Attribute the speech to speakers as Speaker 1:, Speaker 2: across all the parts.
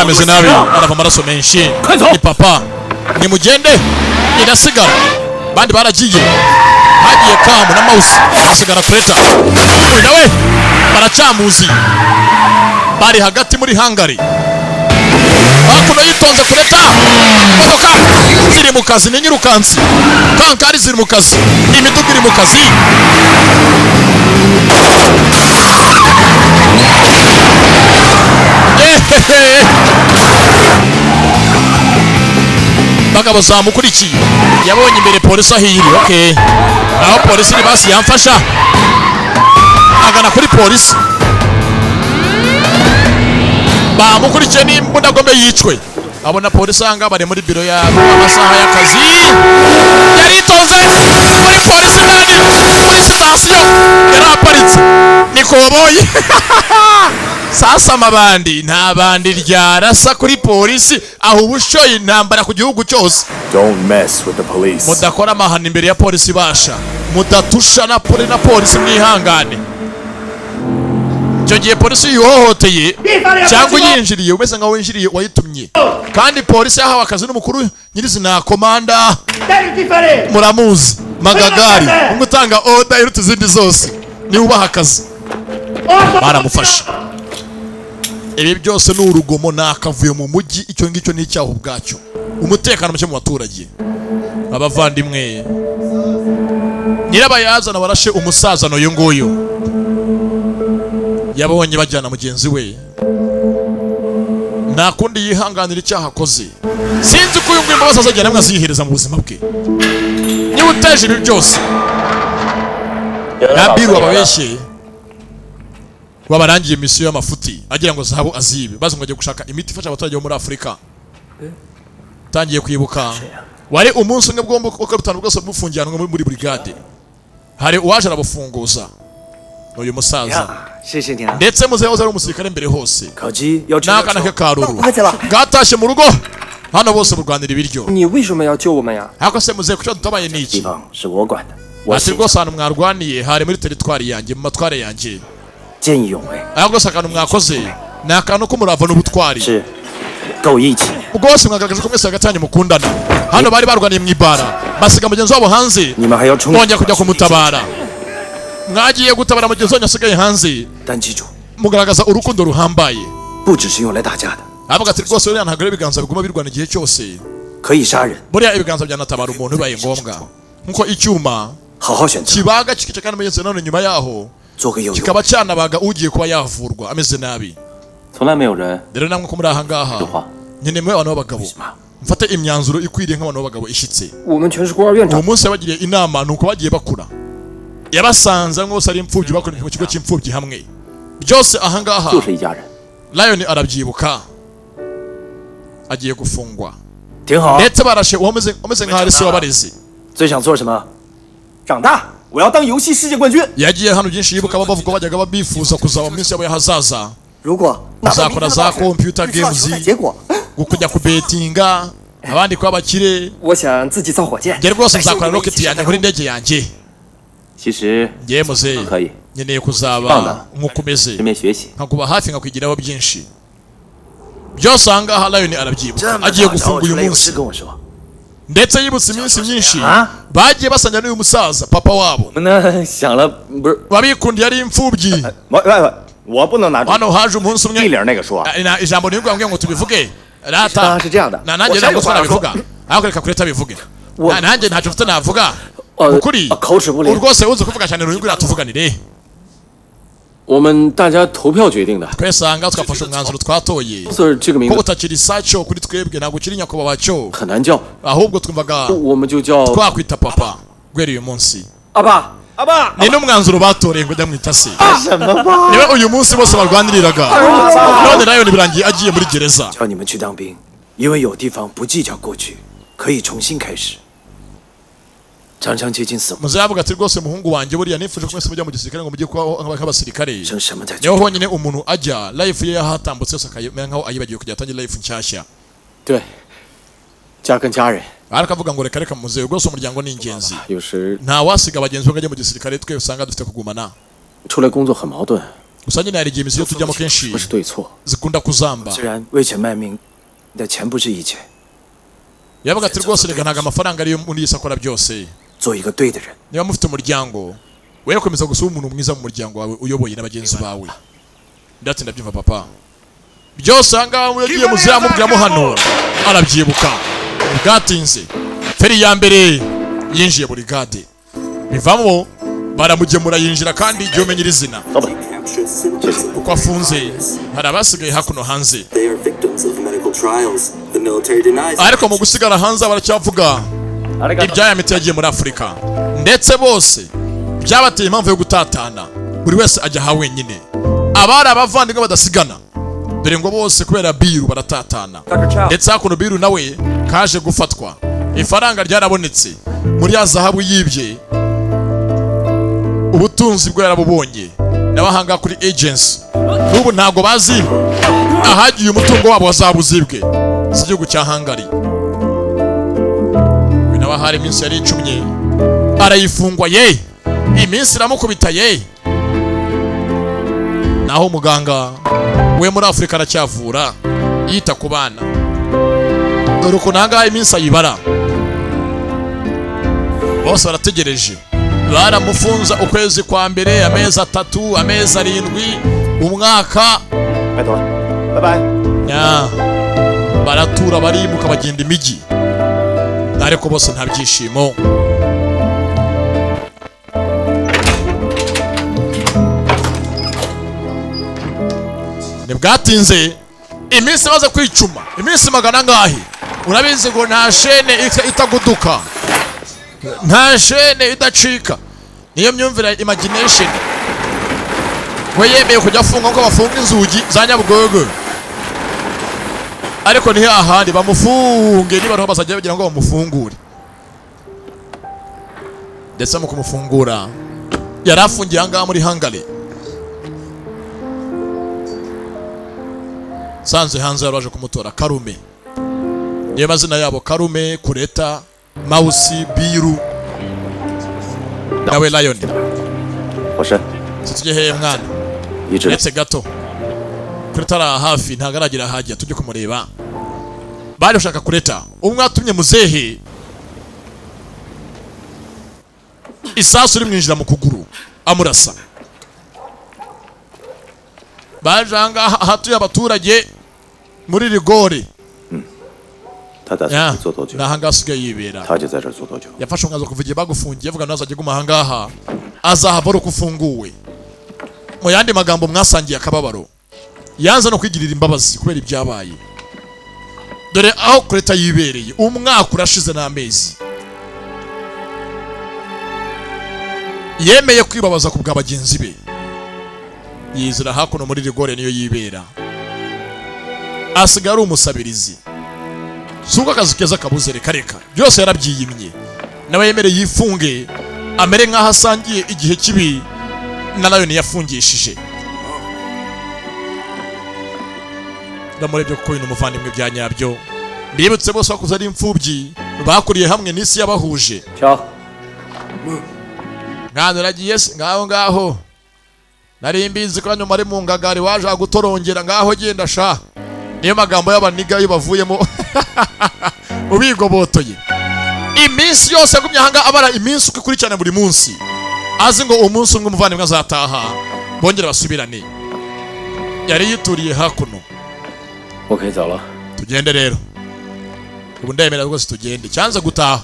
Speaker 1: ameze nabi arava amaraso menshi ni papa nimugende irasigara bandi baragiye hagiye Kamu na Mouse arasigara Kreta uyu nawe baracamuzi bari hagati muri Hungary hakuno yitonze Kreta modoka ziri mu kazi n'inyirukansi kankari ziri mu kazi imiduga iri mu kazi bagabo zamukurikiye yabonye imbere polisi ahiri okay aho polisi ni basi yamfasha agana kuri polisi bamukurikiye n'imbunda gombe yicwe abona polisi anga bari muri biro ya amasaha y'akazi yaritonze muri polisi nani muri sitasiyo yaraparitse nikoboye sasa mabandi nta bandi ryarasa kuri polisi aho ubushoye intambara ku gihugu cyose.
Speaker 2: Don't mess with the police.
Speaker 1: Mudakora amahano imbere ya polisi basha mudatusha na polisi mwihangane. Icyo gihe polisi yuhohoteye cyangwa yinjiriye umeze nka winjiriye wayitumye kandi polisi yahawe akazi n'umukuru nyirizina komanda muramuzi Magagari umutanga order iruta izindi zose ni ubaha akazi baramufasha. Ibi byose ni urugomo nakavuye mu mujyi icyo ngicyo ni icyaho ubwacyo umutekano muke mu baturage abavandimwe nyirabayazana barashe umusaza no yongoyo yabonye bajyana mugenzi we nakundi yihanganira icyaha akoze sinzi ko uyu ngwimba bazajyana mwazihereza mu buzima bwe ni uteje ibi byose nabiru ababeshye wabarangiye misiyo y'amafuti agira ngo zahabu azibe bazo ngo gushaka imiti ifasha abaturage bo muri Afrika tangiye kwibuka wari umunsi umwe bwombo ko rutanu bwose bufungiranwe muri brigade hari uwaje arabufunguza uyu musaza ndetse muzehoza ari umusirikare mbere hose nakana ke karuru gatashe mu rugo hano bose burwanira ibiryo hako se muze kucyo dutabaye niki ati rwose hano mwarwaniye hari muri teritwari yanjye mu matware yanjye ahubwo sakano mwakoze nakano ko murava n'ubutwari ubwose mwagaragaje ko mwese hagati mukundana hano bari barwaniye mu ibara basiga mugenzi wabo hanze bongera kujya kumutabara mwagiye gutabara mugenzi wanyu asigaye hanze mugaragaza urukundo ruhambaye avuga ati rwose uriya ntabwo ari ibiganza biguma birwana igihe cyose buriya ibiganza byanatabara umuntu bibaye ngombwa nkuko icyuma kibaga kikica kandi mugenzi none nyuma yaho kikaba cyanabaga ugiye kuba yavurwa ameze nabi rero namwe ko muri aha ngaha nyine mwe abantu b'abagabo mfate imyanzuro ikwiriye nk'abantu b'abagabo ishitse uwo munsi yabagiriye inama nuko bagiye bakura yabasanze nk'ose ari imfubyi bakora mu kigo cy'imfubyi hamwe byose aha ngaha Lion arabyibuka agiye gufungwa ndetse barashe umeze nk'aho ari se wabareze yagiye hano byinshi yibuka bavuga bajyaga babifuza kuzaba mu minsi yabo y'ahazaza uzakora za computer games kujya kubetinga abandi kwa bakire ngere rwose nzakora rocket yanjye kuri indege yanjye ngiye muze nkeneye kuzaba nk'uko umeze nkakuba hafi nkakwigiraho byinshi byose aha ngaha Lion arabyibuka agiye gufunga uyu munsi ndetse yibutse iminsi myinshi bagiye basanya n'uyu musaza papa wabo wabikundiye ari imfubyi hano haje umunsi umwe ijambo nirwambwiye ngo tubivuge rata nanjye ntabwo twanabivuga ariko reka kureta bivuge nanjye ntacyo mfite navuga ukuri rwose uzi kuvuga cyane ururimi ratuvuganire
Speaker 3: 我们大家投票决定的。
Speaker 1: twesanga twafashe umwanzuro twatoye ko utakiri sacho kuri twebwe ntabwo kiri nyakuba bacho
Speaker 3: 很难叫，
Speaker 1: ahubwo twumvaga
Speaker 3: 我们就叫
Speaker 1: twakwita papa gweri uyu munsi
Speaker 3: 阿爸。
Speaker 1: ni n'umwanzuro batoreye ngo ndamwita se niwe uyu munsi bose barwaniriraga none nayo nibirangiye agiye muri gereza
Speaker 2: 叫你们去当兵，因为有地方不计较过去，可以重新开始。常常接近死亡。
Speaker 1: muzavuga ati rwose muhungu wanjye buriya nifuje ko mwese mujya mu gisirikare ngo mujye kuba nk'abasirikare niho honyine umuntu ajya life ye yahatambutse yose akayemera nkaho ayibagiwe kujya atangira life nshyashya
Speaker 3: 对，家跟家人。
Speaker 1: arakavuga ngo reka reka muzeyo rwose umuryango ni ingenzi
Speaker 3: 有时
Speaker 1: nta wasiga abagenzi ngo ajye mu gisirikare twe usanga dufite kugumana
Speaker 3: 出来工作很矛盾。
Speaker 1: gusa nyine hari igihe imisiyo tujyamo kenshi
Speaker 3: 不是对错，
Speaker 1: zikunda kuzamba
Speaker 2: 虽然为钱卖命，你的钱不是一切，
Speaker 1: yabaga ati rwose reka ntabwo amafaranga ariyo muri iyi si akora byose
Speaker 2: 做一个对的人。
Speaker 1: niba mufite umuryango we komeza gusa umuntu mwiza mu muryango wawe uyoboye n'abagenzi bawe ndati ndabyumva papa byose ahangaha yagiye muzamubwiramo hano arabyibuka bwatinze feri ya mbere yinjiye burigade bivamo baramugemura yinjira kandi igihe umenyera izina
Speaker 3: 老板，
Speaker 1: uko afunze hari abasigaye hakuno hanze
Speaker 4: They are victims of medical trials. The military denies
Speaker 1: ariko mu gusigara hanze baracyavuga iby'aya miti yagiye muri Afurika ndetse bose byabateye impamvu yo gutatana buri wese ajya ha wenyine abari abavandimwe badasigana dore ngo bose kubera biru baratatana ndetse hakuno biru nawe kaje gufatwa ifaranga ryarabonetse muri ya zahabu yibye ubutunzi bwo yarabubonye n'abahanga kuri agency n'ubu ntago bazi ahagiye umutungo wabo wazabuzibwe si igihugu cya Hungary binaba hari iminsi yari icumye arayifungwa ye iminsi iramukubita ye naho muganga we muri Afurika aracyavura yita ku bana dore uko nangaha iminsi ayibara bose barategereje baramufunza ukwezi kwa mbere amezi 3 amezi 7 umwaka
Speaker 2: 拜托了，拜拜。
Speaker 1: ya baratura barimuka bagenda imijyi ariko bose nta byishimo ntibwatinze iminsi imaze kwicuma iminsi magana ngahe urabizi ngo nta shene itaguduka nta shene idacika niyo myumvire imagination we yemeye kujya afunga ngo bafunga inzugi za Nyabugogo ariko ni hahandi bamufunge niba roho basajya bagira ngo bamufungure ndetse mu kumufungura yarafungiye ahangaha muri Hungary sanze hanze yaraje kumutora Karume niyo mazina yabo Karume Kureta Mausi Biru nawe Lion
Speaker 3: 我是
Speaker 1: tujye heye mwana
Speaker 3: 一直
Speaker 1: ndetse gato Kureta ara hafi ntago aragira hajya tujye kumureba bari ushaka Kureta umwe atumye muzehe isasu rimwinjira mu kuguru amurasa bajanga hatuye abaturage muri rigore
Speaker 3: 他打算做多久？
Speaker 1: nahanga asigaye yibera
Speaker 3: 他就在这儿做多久？
Speaker 1: yafashe umwanzuro kuva igihe bagufungiye avuga nazo ajye guma ahangaha azahava ari uko ufunguwe mu yandi magambo mwasangiye akababaro yanze no kwigirira imbabazi kubera ibyabaye dore aho Kureta yibereye umwaka urashize n'amezi yemeye kwibabaza ku bwa bagenzi be yizira hakuno muri rigore niyo yibera asigara umusabirizi suko akazi keza kabuze reka reka byose yarabyiyimye nawe yemereye yifunge amere nk'aho asangiye igihe kibi na Lion yafungishije ndamurebye kuko uyu umuvandimwe bya nyabyo mbibutse bose bakuze ari imfubyi bakuriye hamwe n'isi yabahuje
Speaker 3: 瞧，
Speaker 1: nkandiragiye se ngaho nari mbizi ko nyuma ari mu ngagari waje gutorongera ngaho genda sha niyo magambo y'abaniga yo bavuyemo ubigobotoye iminsi yose yagumye ahanga abara iminsi uko ikurikirana buri munsi azi ngo umunsi umwe umuvandimwe azataha bongera basubirane yari yituriye hakuno
Speaker 3: 我可以走了。
Speaker 1: tugende rero ubu ndemera rwose tugende cyanze gutaha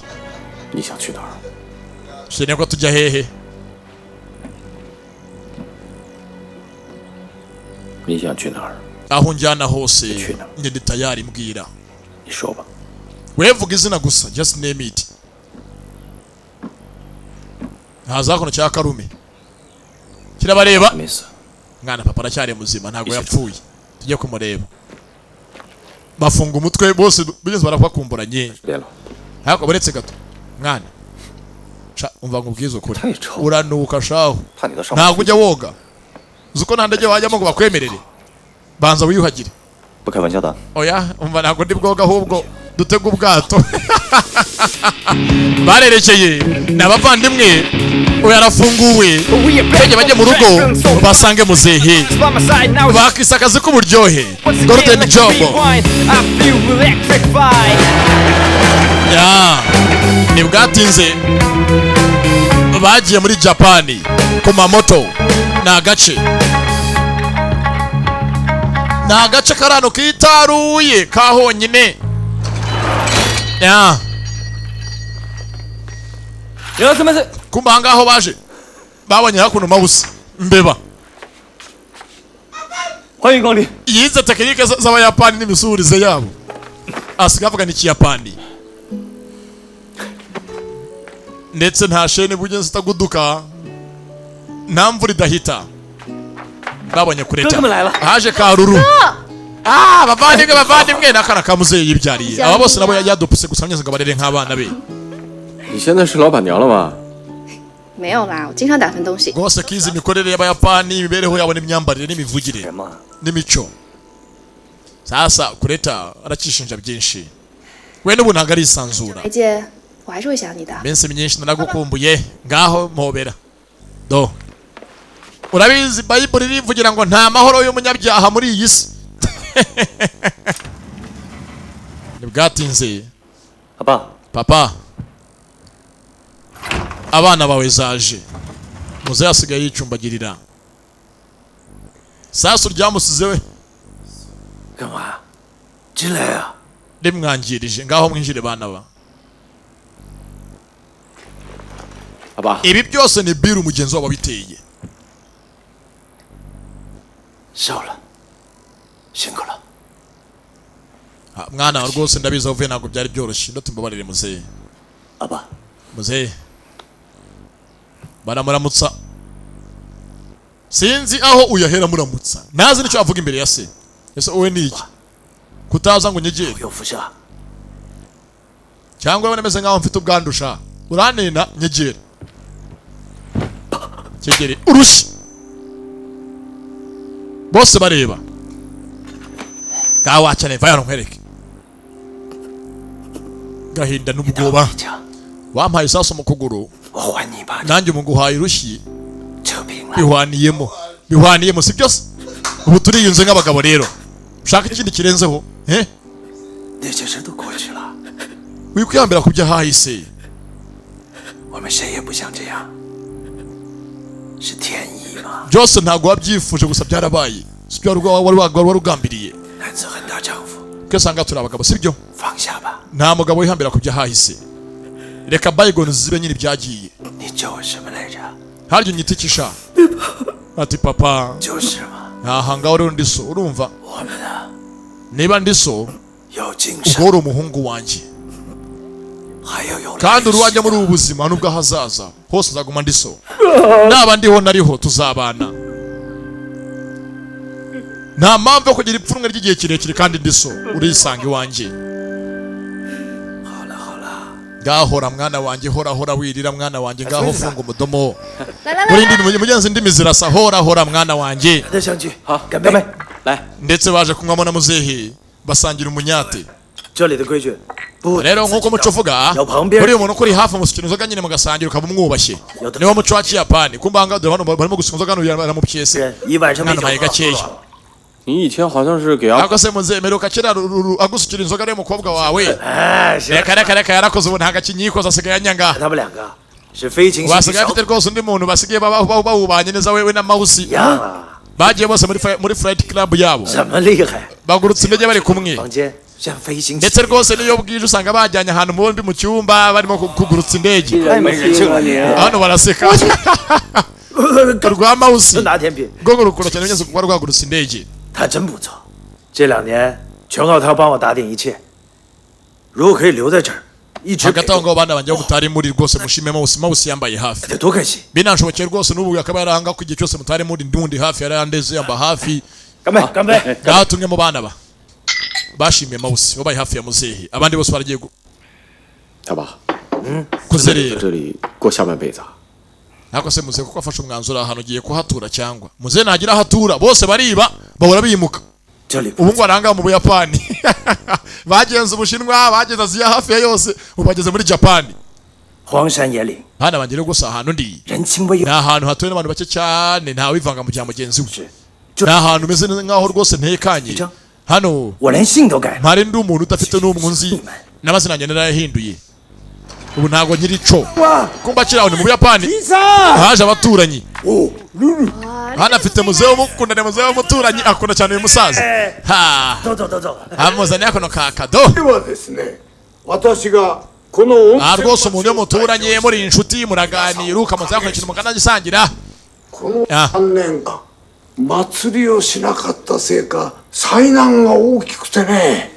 Speaker 3: 你想去哪儿？
Speaker 1: shene ko tujya hehe
Speaker 3: 你想去哪儿？
Speaker 1: aho njyana hose
Speaker 3: Gukina.
Speaker 1: njye ndi tayari mbwira
Speaker 3: 你说吧。
Speaker 1: wevuga izina gusa just name it hazakuno cya Karume kirabareba
Speaker 3: 没死，
Speaker 1: mwana papa aracyari muzima ntago yapfuye tujye kumureba bafunga umutwe bose bigeze barabakumburanye
Speaker 3: 别了，
Speaker 1: ariko baretse gato mwana sha umva ngubwiza ukuri
Speaker 3: 太臭了，
Speaker 1: uranuka shaho
Speaker 3: 怕你的上
Speaker 1: ntago ujya woga uzuko nta ndege wajyamo ngo bakwemerere banza wiyuhagire
Speaker 3: 不开玩笑的。
Speaker 1: oya umva ntago ndi bwoga ahubwo dutega ubwato barerekeye n'abavandimwe uyu arafunguwe bajye mu rugo basange muzehe bakise akazi k'uburyohe golden job ntibwatinze bagiye muri Japani ku mamoto. Ni agace karano kitaruye kahonyine. Kumba ngaho baje babonye hakuno mawusi mbeba yize tekinike z'abayapani n'imisurize yabo asigaye avuga n'ikiyapani ndetse nta shene bugenzi zitaguduka nta mvura idahita. Babonye kureta haje Karuru. bavandimwe n'akana ka muzehe yibyariye. Aba bose nabo yadupuse gusa nyeze ngo barere nk'abana be.
Speaker 3: 你现在是老板娘了吗？
Speaker 5: 没有啦，我经常打分东西。
Speaker 1: Rwose kizi imikorere y'abayapani, imibereho yabo n'imyambarire n'imivugire n'imico. Sasa kureta aracishinja byinshi. We n'ubu ntago ari isanzura.
Speaker 5: 白姐，我还是会想你的。
Speaker 1: Iminsi myinshi naragukumbuye ngaho mpobera. Do. Urabizi Bible rivugira ngo nta mahoro y'umunyabyaha muri iyi si. Nibwatinze. Papa. Abana bawe zaje. Muze yasigaye yicumbagirira. Sasa uryamusize we.
Speaker 2: 干嘛？进来啊！
Speaker 1: Rimwangirije ngaho mwinjire bana ba.
Speaker 3: 好吧。
Speaker 1: Ibi byose ni biru mugenzi wabo biteye.
Speaker 2: 少了，辛苦了。
Speaker 1: Mwana rwose ndabizi avuye ntabwo byari byoroshye ndatumbabarire muzehe.
Speaker 2: Aba.
Speaker 1: Muzehe. Baramuramutsa. Sinzi aho uyahera muramutsa. Nazi nicyo avuga imbere ya se. Ese wowe ni iki? Kutaza ngo nyegere. Cyangwa wowe nemeze ngaho mfite ubwandusha. Uranena nyegere. Cyegere urushyi. Bose bareba. Gawa cyane vayaro nkwereke. Gahinda n'ubwoba. Wampaye isaso mu kuguru. Nanjye munguhaye urushyi. Bihwaniyemo si byose. Ubu turiyunze nk'abagabo rero. Ushaka ikindi kirenzeho? Wikwiyambira kubya hahise. Byose ntabwo wabyifuje gusa byarabaye. Si byo wari ugambiriye. Kesanga turi abagabo si byo? Nta mugabo wihambira kubya hahise. Reka bygone zibe nyine byagiye. Haryo nyitikisha. Ati papa. Aha ngaho rero ndi so urumva? Niba ndi so ugora umuhungu wanjye. Kandi uruwajya muri ubu buzima nubwo hazaza hose nzaguma ndi so. Naba ndiho nariho tuzabana. Nta mpamvu yo kugira ipfunwe ry'igihe kirekire kandi ndi so urisanga iwanjye. Gahora mwana wanjye hora wirira mwana wanjye ngaho funga umudomo. Urindi mugenzi ndimi zirasa hora mwana wanjye. Ndetse baje kunywamo na muzehe basangira umunyate. Rero nkuko muco uvuga uri umuntu kuri hafi musukira inzoga nyine mugasangira ukaba umwubashye. Niwo muco wa Kiyapani kumbanga hano barimo gusuka inzoga baramupyese. Mwana maye gakeya.
Speaker 3: 你以前好像是给
Speaker 1: Ako se muzehe meruka kera agusukira inzoga rero mukobwa wawe. Reka yarakoze ubu ntaga kinyiko zasigaye anyanga. Wasigaye afite rwose undi muntu basigaye bawubanye neza wewe na Mausi. Bagiye bose muri Flight Club yabo. Bagurutse indege bari kumwe. Ndetse rwose niyo bwije usanga bajyanye ahantu bombi mu cyumba barimo kugurutsa indege. Hano baraseka. Rwa Mausi. Gongo rukura cyane nyenze kuba rwagurutsa indege.
Speaker 2: 他真不错，这2年全靠他帮我打点一切。如果可以留在这儿，一直给。
Speaker 1: Hagati ngo bana banje mutari muri rwose mushime Mausi yambaye hafi. Binashobokeye rwose n'ubu yakaba yaranga ku gihe cyose mutari muri ndundi hafi yarandeze yamba hafi.
Speaker 2: Kambe.
Speaker 1: Gatumwe mu bana ba. Bashimiye Mausi babaye hafi ya muzehe. Abandi bose baragiye gu.
Speaker 3: 好吧。
Speaker 1: Kuzerera.
Speaker 3: 这里过下半辈子。
Speaker 1: Nako se muzehe kuko afashe umwanzuro ahantu giye kuhatura cyangwa. Muzehe nagira hatura bose bariba bahora bimuka. Ubu ngo aranga mu Buyapani. bagenze Ubushinwa bageze Aziya hafi ya yose ubageze muri Japan
Speaker 2: 荒山野岭，
Speaker 1: hana bagire gusa ahantu ndi
Speaker 2: 人情味
Speaker 1: ni ahantu hatuwe n'abantu bake cyane nta wivanga mu bya mugenzi we
Speaker 2: 就
Speaker 1: ni ahantu umeze nk'aho rwose ntekanye hano
Speaker 2: 我连姓都改了。
Speaker 1: mpari ndi umuntu udafite n'umwunzi n'amazina yanjye narayahinduye ubu ntago nkiri co kumba kiri aho ni mu Buyapani haje abaturanyi hano afite muzehe w'umukunda ni muzehe w'umuturanyi akunda cyane uyu musaza ha
Speaker 2: 走走走走。
Speaker 1: amuzaniye akono ka kado
Speaker 6: ではですね、私がこの温
Speaker 1: aha
Speaker 6: 泉
Speaker 1: rwose umuntu iyo muturanye muri inshuti muraganira ukamuza yakora ikintu mukanagisangira
Speaker 6: この
Speaker 1: あ
Speaker 6: 3年間祭りをしなかったせいか災難が大きくてね。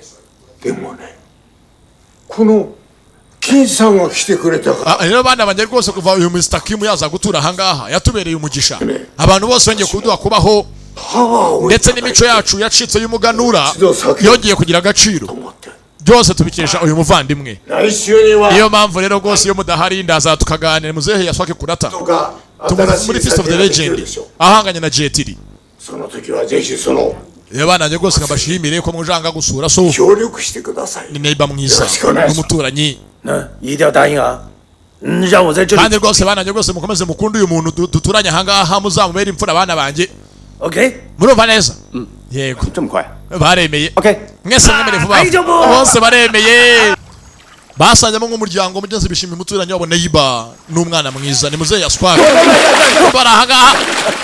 Speaker 6: でもね、この金さんが来てくれたから
Speaker 1: rero bana banjye rwose kuva uyu Mr. Kim yaza gutura ahangaha yatubereye umugisha abantu bose bongeye kuduha kubaho
Speaker 6: パワーをい
Speaker 1: ndetse
Speaker 6: ただい
Speaker 1: n'imico yacu yacitse y'umuganura
Speaker 6: 一度先を
Speaker 1: yongeye kugira agaciro
Speaker 6: と思って、
Speaker 1: byose tubikesha uyu muvandimwe
Speaker 6: 来週には
Speaker 1: niyo mpamvu rero rwose iyo mudahari ndaza tukaganira muzehe yaswake kurata
Speaker 6: とか
Speaker 1: tumuze
Speaker 6: 新
Speaker 1: muri
Speaker 6: しい
Speaker 1: Feast of the
Speaker 6: 酒ができる
Speaker 1: Legend
Speaker 6: でしょう。
Speaker 1: ahanganye na Jetiri
Speaker 6: その時はぜひその
Speaker 1: rero bana banjye rwose nkabashimire ko mujanga gusura so
Speaker 6: 協力してください。
Speaker 1: ni neighbor mwiza
Speaker 6: よろしくお願いします。
Speaker 1: n'umuturanyi
Speaker 2: 那一定要答应啊！让我在这里。
Speaker 1: kandi rwose bana banjye rwose mukomeze mukunde uyu muntu duturanye ahangaha muzamubere imfura abana banjye
Speaker 2: OK，
Speaker 1: murumva neza yego
Speaker 3: 这么快
Speaker 1: baremeye
Speaker 2: OK，
Speaker 1: mwese mwemere vuba
Speaker 2: Ayijobo!
Speaker 1: bose baremeye basanzemo nk'umuryango mugenzi bishimiye umuturanyi wabo neighbor n'umwana mwiza ni muzehe yaswaka bari ahangaha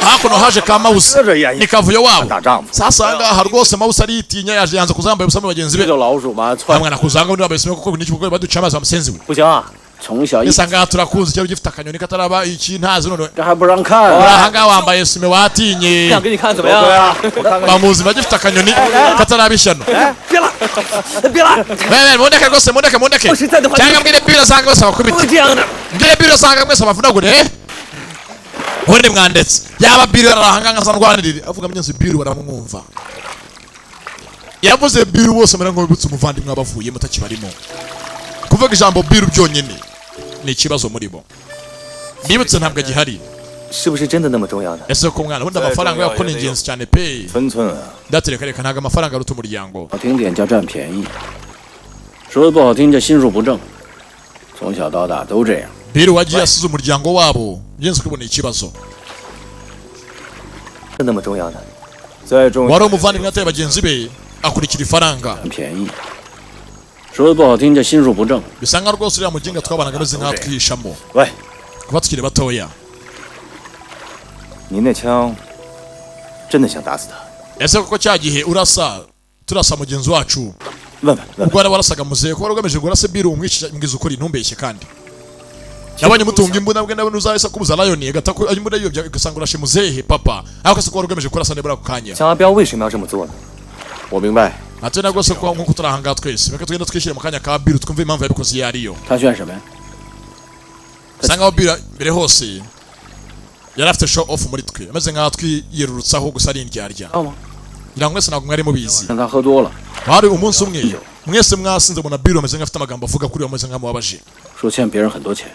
Speaker 1: hakuno haje ka Mawusi ni kavuyo wabo
Speaker 3: 打仗嘛，
Speaker 1: sasa ahangaha rwose Mawusi aritinya yaje yanze kuzambaye ubusa mu bagenzi
Speaker 3: 这
Speaker 1: be
Speaker 3: 就老鼠嘛，窜
Speaker 1: hamwe nakuzanga undi wambaye kuko n'iki kuko baduca amazi bamusenzi we
Speaker 3: 不行啊！从小一
Speaker 1: nisa ngaha turakuzi cyari gifite akanyoni kataraba iki ntazi none
Speaker 3: 这还不让看
Speaker 1: uri
Speaker 3: 啊！
Speaker 1: ahangaha wambaye sume watinye
Speaker 3: 想给你看怎么样啊？我看看。
Speaker 1: bamuzima gifite akanyoni kataraba ishyano
Speaker 2: 别了，别了，
Speaker 1: wewe mundeke rwose mundeke cyangwa mbwire biro asanga bose
Speaker 2: 不
Speaker 1: bakubite
Speaker 2: 这样的。
Speaker 1: mbwire biro asanga mwese bavunagure ubundi mwandetse yaba biro yarahanga asa ndwanirire avuga myenzi biro baramwumva yavuze biro bose mera ngo bibutse umuvandimwe abavuye mutakibarimo kuvuga ijambo biro byonyine ni ikibazo muri bo bibutse ntabwo agihari
Speaker 2: 是不是真的那么重要呢？
Speaker 1: ese ko umwana ubundi amafaranga yako ni ingenzi cyane pe
Speaker 3: 分寸啊，
Speaker 1: ndatereka reka ntabwo amafaranga aruta umuryango
Speaker 3: 好听点叫占便宜，说的不好听叫心术不正。从小到大都这样。
Speaker 1: biro wagiye asize umuryango wabo ngenzi kubona ikibazo
Speaker 2: 是那么重要呢？
Speaker 3: 再重
Speaker 1: wari umuvandimwe ateye bagenzi be akurikira ifaranga
Speaker 3: 占便宜，说的不好听叫心术不正。
Speaker 1: bisa nkaho rwose uriya muginga twabanaga ameze nkaho twihishamo
Speaker 2: 喂，
Speaker 1: kuba tukiri batoya
Speaker 2: 您那枪真的想打死他？
Speaker 1: ese koko cya gihe turasa mugenzi wacu
Speaker 2: 问问问，
Speaker 1: ubwo wari warasaga muzehe ko wari ugamije ngo urase biro umwiza ukuri ntumbeshye kandi yabonye mutunga imbunda bwe nawe ntuzahise kubuza lion agata ko imbunda yiyobya ugasanga urashe muzehe papa ariko se ko wari ugamije kurasa nibura ako kanya
Speaker 2: 江阿彪为什么要这么做呢？
Speaker 3: 我明白，
Speaker 1: ati na rwose ko nkuko turi ahangaha twese reka tugenda twishyire mu kanya ka biro twumve impamvu yabikoze iyo ariyo
Speaker 3: 他炫什么呀？
Speaker 1: bisa nkaho biro mbere hose yari afite show off muri twe ameze nkaho twiyerurutsaho gusa ari indyarya
Speaker 3: 知道吗？
Speaker 1: ngira ngo mwese ntabwo mwari mubizi
Speaker 3: 让他喝多了，
Speaker 1: hari umunsi umwe mwese mwasinze mubona biro ameze nk'afite amagambo avuga kuri we ameze nk'amubabaje
Speaker 3: 说欠别人很多钱。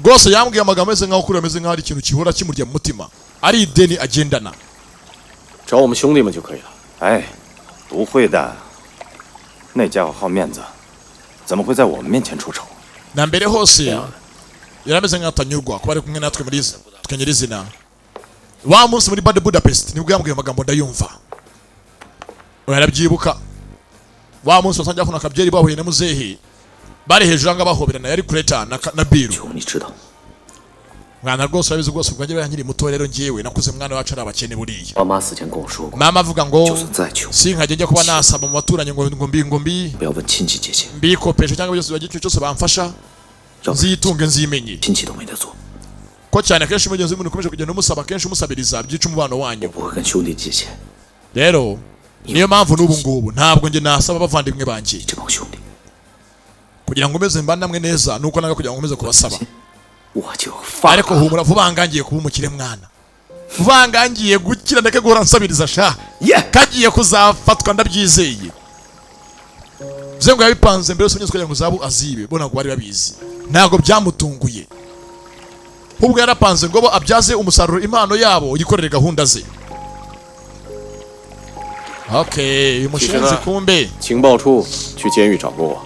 Speaker 1: rwose yambwiye amagambo ameze nk'aho kuri we ameze nk'aho ari ikintu gihora kimurya mu mutima ari ideni agendana
Speaker 3: 找我们兄弟们就可以了。
Speaker 2: 哎，不会的，那家伙好面子，怎么会在我们面前出丑？
Speaker 1: na mbere hose yari ameze nk'aho atanyurwa kuba ari kumwe natwe muri tukanyura izina wa munsi muri Bad Budapest nibwo yambwiye amagambo ndayumva yarabyibuka wa munsi basangira kuno akabyeri bahuye na muzehe bari hejuru anga bahoberana yari kureta na biro
Speaker 2: 就你知道，
Speaker 1: mwana rwose urabizi rwose ubwanjye nkiri muto rero ngewe nakuze mwana wacu ari abakene buriya
Speaker 2: 我妈死前跟我说过，
Speaker 1: mama avuga ngo
Speaker 2: 就算再穷，
Speaker 1: sinkajya njya kuba nasaba mu baturanyi ngo mbi
Speaker 2: 不要问亲戚借钱，
Speaker 1: mbikopesha cyangwa byose bagiye cyose bamfasha
Speaker 2: 要不
Speaker 1: nzitunge nzimenye
Speaker 2: 亲戚都没得做。
Speaker 1: ko cyane kenshi mugenzi w'umuntu ukomeje kugenda umusaba kenshi umusabiriza byica umubano
Speaker 2: 我
Speaker 1: wanyu
Speaker 2: 不会跟兄弟借钱，
Speaker 1: rero niyo mpamvu n'ubu ngubu ntabwo njye nasaba abavandimwe banjye
Speaker 2: 这帮兄弟
Speaker 1: kugira ngo umeze mbandamwe neza nuko nawe kugira ngo umeze kubasaba
Speaker 2: 我就发
Speaker 1: ariko humura vuba ngangiye kuba umukire mwana vuba ngangiye gukira ndeke guhora nsabiriza sha kagiye kuzafatwa ndabyizeye bize ngo yabipanze mbere yose kugira ngo zabu azibe bona ngo bari babizi ntabwo byamutunguye ubwo yarapanze ngo abyaze umusaruro impano yabo yikorere gahunda ze Okay, uyu mushinzi kumbe
Speaker 7: 情报处去监狱找过我。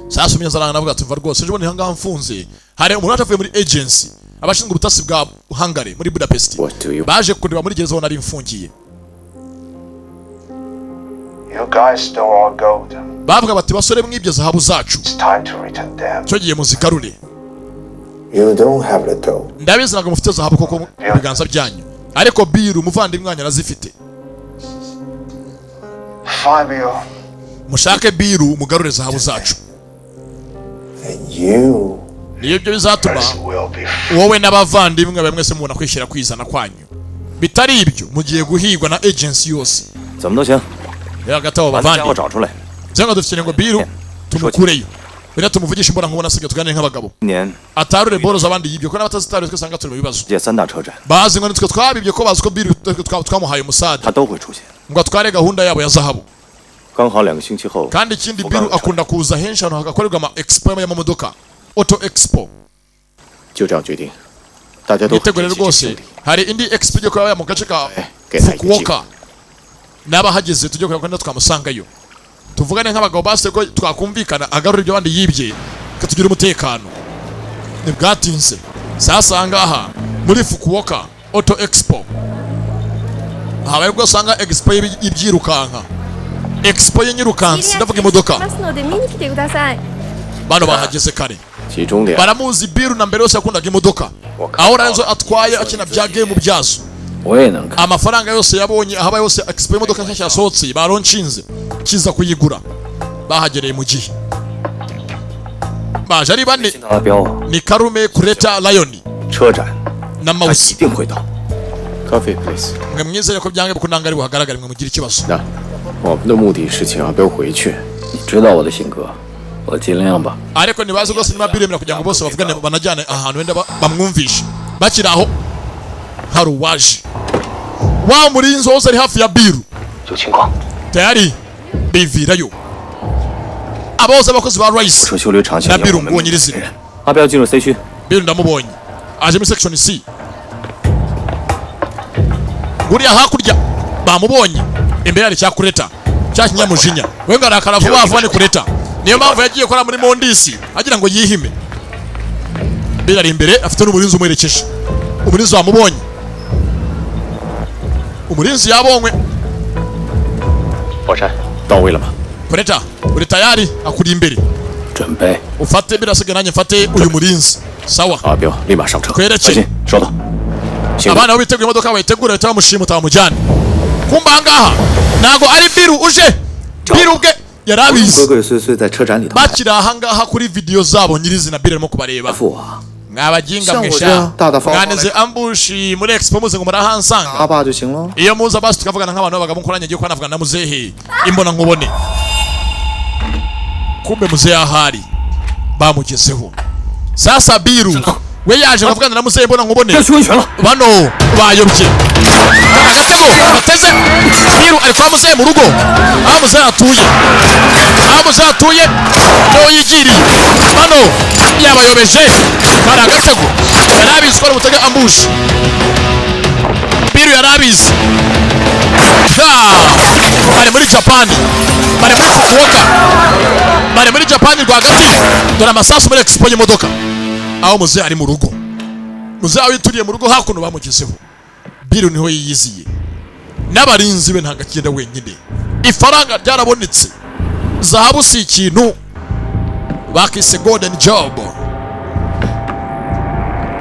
Speaker 1: sasa umunyaza navuga ati mva rwose ejo bundi hangaha mfunze hari umuntu waje avuye muri agency abashinzwe ubutasi bwa Hungary muri Budapest baje kureba muri gereza aho nari mfungiye.
Speaker 8: You guys stole our gold.
Speaker 1: Bavuga bati basore mwibye zahabu zacu
Speaker 8: It's time to return them.
Speaker 1: cyo giye muzigarure.
Speaker 6: You don't have the dough.
Speaker 1: Ndabizi ntabwo mufite zahabu koko mu biganza byanyu ariko biru umuvandimwe wanyu arazifite.
Speaker 8: Fabio.
Speaker 1: Mushake biru mugarure zahabu zacu.
Speaker 6: And you
Speaker 1: niyo byo bizatuma
Speaker 8: will be
Speaker 1: wowe n'abavandimwe bamwe mwese mubona kwishyira kwizana kwanyu. Bitari ibyo mugiye guhigwa na agency yose.
Speaker 3: 怎么都行，
Speaker 1: hagati abo
Speaker 3: 把这家伙
Speaker 1: bavandimwe
Speaker 3: 找出来。
Speaker 1: cyangwa dufite ngo biru tumukureyo bira tumuvugisha imbona nkubona sibyo tuganire nk'abagabo
Speaker 3: 今年
Speaker 1: atarure boro z'abandi yibyo ko n'abatazitarure twese sanga turi mu bibazo
Speaker 3: 世界3大车展，
Speaker 1: bazi ngo nitwe twabibye ko bazi ko biru twamuhaye umusada
Speaker 3: 他都会出现。
Speaker 1: ngo atware gahunda yabo ya zahabu
Speaker 3: 刚好2个星期后，
Speaker 1: kandi ikindi biru akunda kuza henshi ahantu hagakorerwa ama expo y'amamodoka auto expo
Speaker 7: 就这样决定，大家都很
Speaker 1: nitegure
Speaker 7: 珍惜这
Speaker 1: rwose
Speaker 7: 兄弟。
Speaker 1: hari indi expo yo kuba mu gace ka
Speaker 7: 给他一个机会。
Speaker 1: Fukuoka n'abahageze tujye kureba ko twamusangayo tuvugane nk'abagabo base ko twakumvikana agarura ibyo bandi yibye katugira umutekano ntibwatinze sasa ngaha muri Fukuoka auto expo habaye ubwo usanga expo y'ibyirukanka expo y'inyirukansi ndavuga imodoka bano bahageze kare
Speaker 7: 集中点，
Speaker 1: baramuzi biru na mbere yose yakundaga imodoka aho nazo atwaye akina bya game byazo
Speaker 3: 我也能看。
Speaker 1: amafaranga yose yabonye ahaba yose expo y'imodoka nshyashya yasohotse baronshinze kiza kuyigura bahagereye mu gihe baje ari bane
Speaker 3: 听到了标，
Speaker 1: ni Karume Kureta Lion
Speaker 3: 车展
Speaker 1: na
Speaker 3: 他一
Speaker 1: Mouse
Speaker 3: 定会到。
Speaker 7: Coffee please。
Speaker 1: mwe mwizeye ko byange bukunanga ari buhagaragare mwe mugira ikibazo
Speaker 7: 那我们的目的是请阿彪回去。
Speaker 3: 你知道我的性格，我尽量吧。
Speaker 1: ariko nibaze rwose niba biremera kugira ngo bose bavugane banajyane ahantu wenda bamwumvishe bakiri aho hari uwaje wa murinzi wose ari hafi ya biru
Speaker 8: 有情况。
Speaker 1: tayari bivirayo abose abakozi ba Rice
Speaker 3: 车修理厂想
Speaker 1: na
Speaker 3: 要
Speaker 1: biru
Speaker 3: 我们
Speaker 1: nguwo
Speaker 3: 每个
Speaker 1: nyirizina
Speaker 3: 人。阿彪进入 C 区，
Speaker 1: biru ndamubonye aje muri section C buriya hakurya bamubonye imbere hari cya Kureta cya kinyamujinya we ngo arakara vuba vuba ni Kureta niyo mpamvu yagiye kora muri Mondisi agira ngo yihime biru ari imbere afite n'umurinzi umuherekeje umurinzi wamubonye umurinzi yabonywe
Speaker 7: 火山到位了吗？
Speaker 1: Kureta uri tayari akuri imbere
Speaker 3: 准备。
Speaker 1: ufate birasigaye nanjye mfate uyu murinzi sawa
Speaker 7: 阿彪立马上车。
Speaker 1: twerekeye
Speaker 3: 小心，收到。行动，
Speaker 1: abana bo biteguye imodoka bayitegura bahita bamushimuta bamujyane kumba ahangaha ntago ari biru uje biru ubwe yari abizi
Speaker 3: 鬼祟祟在车展里头
Speaker 1: bakiri ahangaha kuri video zabo nyirizina biru arimo kubareba
Speaker 3: 付我，
Speaker 1: mwabaginga
Speaker 2: 像我这
Speaker 1: mwesha
Speaker 2: 样大大方方
Speaker 1: mwaneze ambushi muri expo muze ngo murahansanga
Speaker 2: 阿爸就行了。
Speaker 1: iyo muza basi tukavugana nk'abantu b'abagabo nkoranye ngiye kuba navugana na muzehe imbona nkubone kumbe muzehe ahari bamugezeho sasa biru we yaje bavugana na muzehe imbona nkubone
Speaker 3: 要去温泉了。
Speaker 1: bano bayobye agatego bateze biru ari kwa muzehe mu rugo aho muzehe atuye niho yigiriye bano yabayobeje kari agatego yari abizi ko ari butege ambushi biru yari abizi bari muri Japani bari muri Fukuoka bari muri Japani rwagati dore amasasu muri expo y'imodoka aho muzehe ari mu rugo muzehe aho yituriye mu rugo hakuno bamugezeho biru niho yiyiziye n'abarinzi be ntabwo agenda wenyine ifaranga ryarabonetse zahabu si ikintu bakise golden job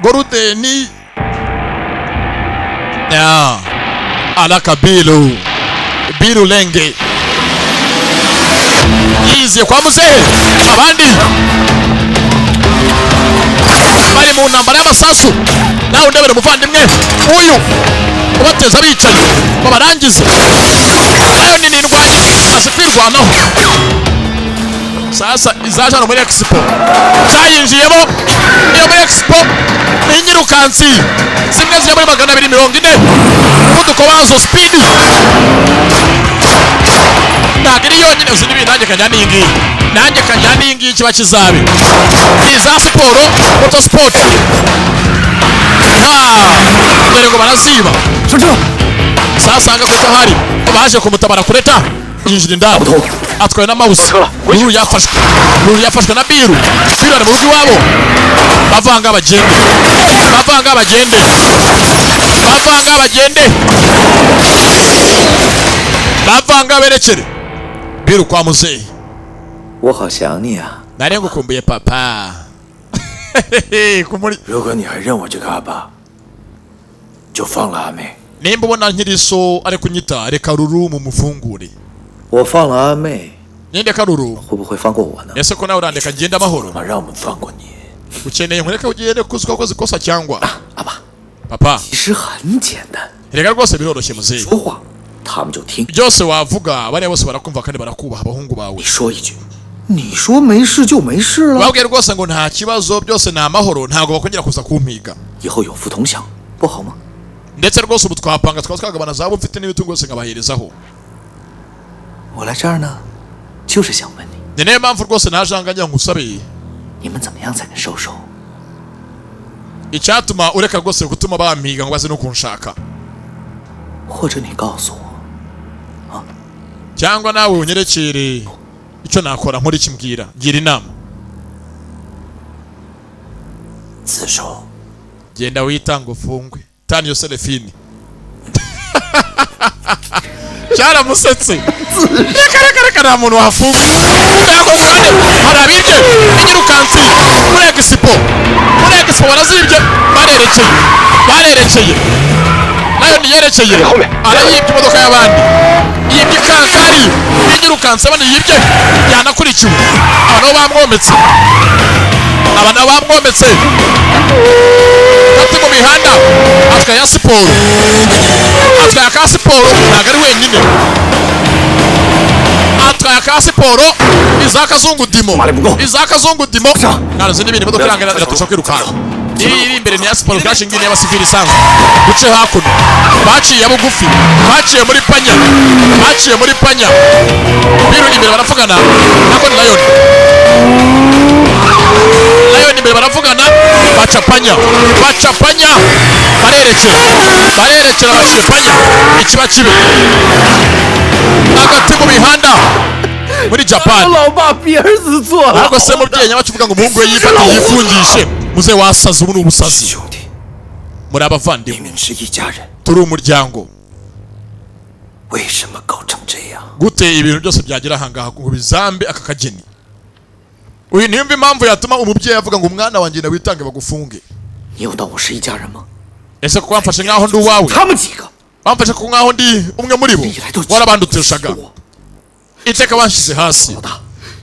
Speaker 1: golden alaka biru lenge yiziye kwa muzehe abandi bari mu ntambara y'amasasu nawe ndebere umuvandimwe uyu ubateza bicaye babarangize nayo ni indwanyi azi kwirwanaho sasa izaje hano muri expo cyayinjiyemo iyo muri expo ni inyirukansi zimwe ziri muri 240 umuvuduko wazo speed ntabwo iri yonyine uzi n'ibindi nanjye kajyana iyi ngiyi nanjye kajyana iyi ngiyi kiba kizabe ni iza siporo motosport dore ngo baraziba
Speaker 3: 上车。
Speaker 1: sasanga kureta hari baje kumutabara kureta yinjira indani atwaye na mouse Ruru yafashwe na Biru ari mu rugo iwabo bavanga berekere Biru kwa muzehe
Speaker 2: 我好想你啊！
Speaker 1: nari ngukumbuye papa
Speaker 2: 如果你还认我这个阿爸，就放了阿妹。
Speaker 1: nimba ubona nkiri so ari kunyita reka Ruru mu mufungure
Speaker 2: 我放了阿妹，
Speaker 1: nindeka Ruru
Speaker 2: 会不会放过我呢？
Speaker 1: ese ko nawe urandeka ngenda amahoro
Speaker 2: 让我们放过你。
Speaker 1: ukeneye nkureke ugende kuzi ko wakoze ikosa cyangwa
Speaker 2: 阿爸，
Speaker 1: papa
Speaker 2: 其实很简单，
Speaker 1: reka rwose biroroshye muzehe
Speaker 2: 说话他们就听。
Speaker 1: byose wavuga bariya bose barakumva kandi barakubaha abahungu bawe
Speaker 2: 你说一句，你说没事就没事了。
Speaker 1: babwiye rwose ngo nta kibazo byose ni amahoro ntabwo bakongera kuza kumpiga
Speaker 2: 以后有福同享，不好吗？
Speaker 1: ndetse rwose ubu twapanga twaba twagabana zahabu mfite n'imitungo yose nkabaherezaho
Speaker 2: 我来这儿呢，就是想问你，
Speaker 1: ni niyo mpamvu rwose naje aha ngaha ngira ngo usabe
Speaker 2: 你们怎么样才能收手？
Speaker 1: icyatuma ureka rwose gutuma bampiga ngo baze no kunshaka
Speaker 2: 或者你告诉我，
Speaker 1: cyangwa nawe unyerekere icyo nakora nkora iki mbwira gira inama
Speaker 2: 自首。
Speaker 1: genda witanga ufungwe tani yo Selefini cyaramusetse reka nta muntu wafunga ntabwo ngurane hari abibye inyirukansi muri Expo barazibye barerekeye nayo niyerekeye arayibye imodoka y'abandi yibye ikankari inyirukansi abandi yibye yanakurikiwe aba nabo bamwometse ati mu mihanda atwaye ya siporo atwaye aka siporo ntabwo ari wenyine atwaye aka siporo iz'akazungu dimo ntazi n'ibindi imodoka iranga iratusha kwirukanka iri imbere ni ya siporo crash ngini y'abasivili isanzwe duce hakuno baciye bugufi baciye muri panya Biru imbere baravugana nako ni Lion imbere baravugana bacapanya barerekera baciye panya ikiba kibe hagati mu mihanda muri Japan
Speaker 2: 老爸别儿子做了。
Speaker 1: ntabwo se mubyeyi nyabacu uvuga ngo umuhungu we yifungishe muze wasaze ubu ni ubusazi
Speaker 2: 兄弟，
Speaker 1: muri
Speaker 2: 你
Speaker 1: abavandimwe
Speaker 2: 们是一家人，
Speaker 1: turi umuryango
Speaker 2: 为什么搞成这样？
Speaker 1: gute ibintu byose byagira ahangaha ngo bizambe aka kageni uyu niyo impamvu yatuma umubyeyi avuga ngo umwana wanjye na witange bagufunge
Speaker 2: 你有当我是一家人吗？
Speaker 1: ese ko wamfashe nkaho ndi uwawe
Speaker 2: 他们几个
Speaker 1: wamfashe ko nkaho ndi umwe muri bo warabandutishaga iteka wanshyize hasi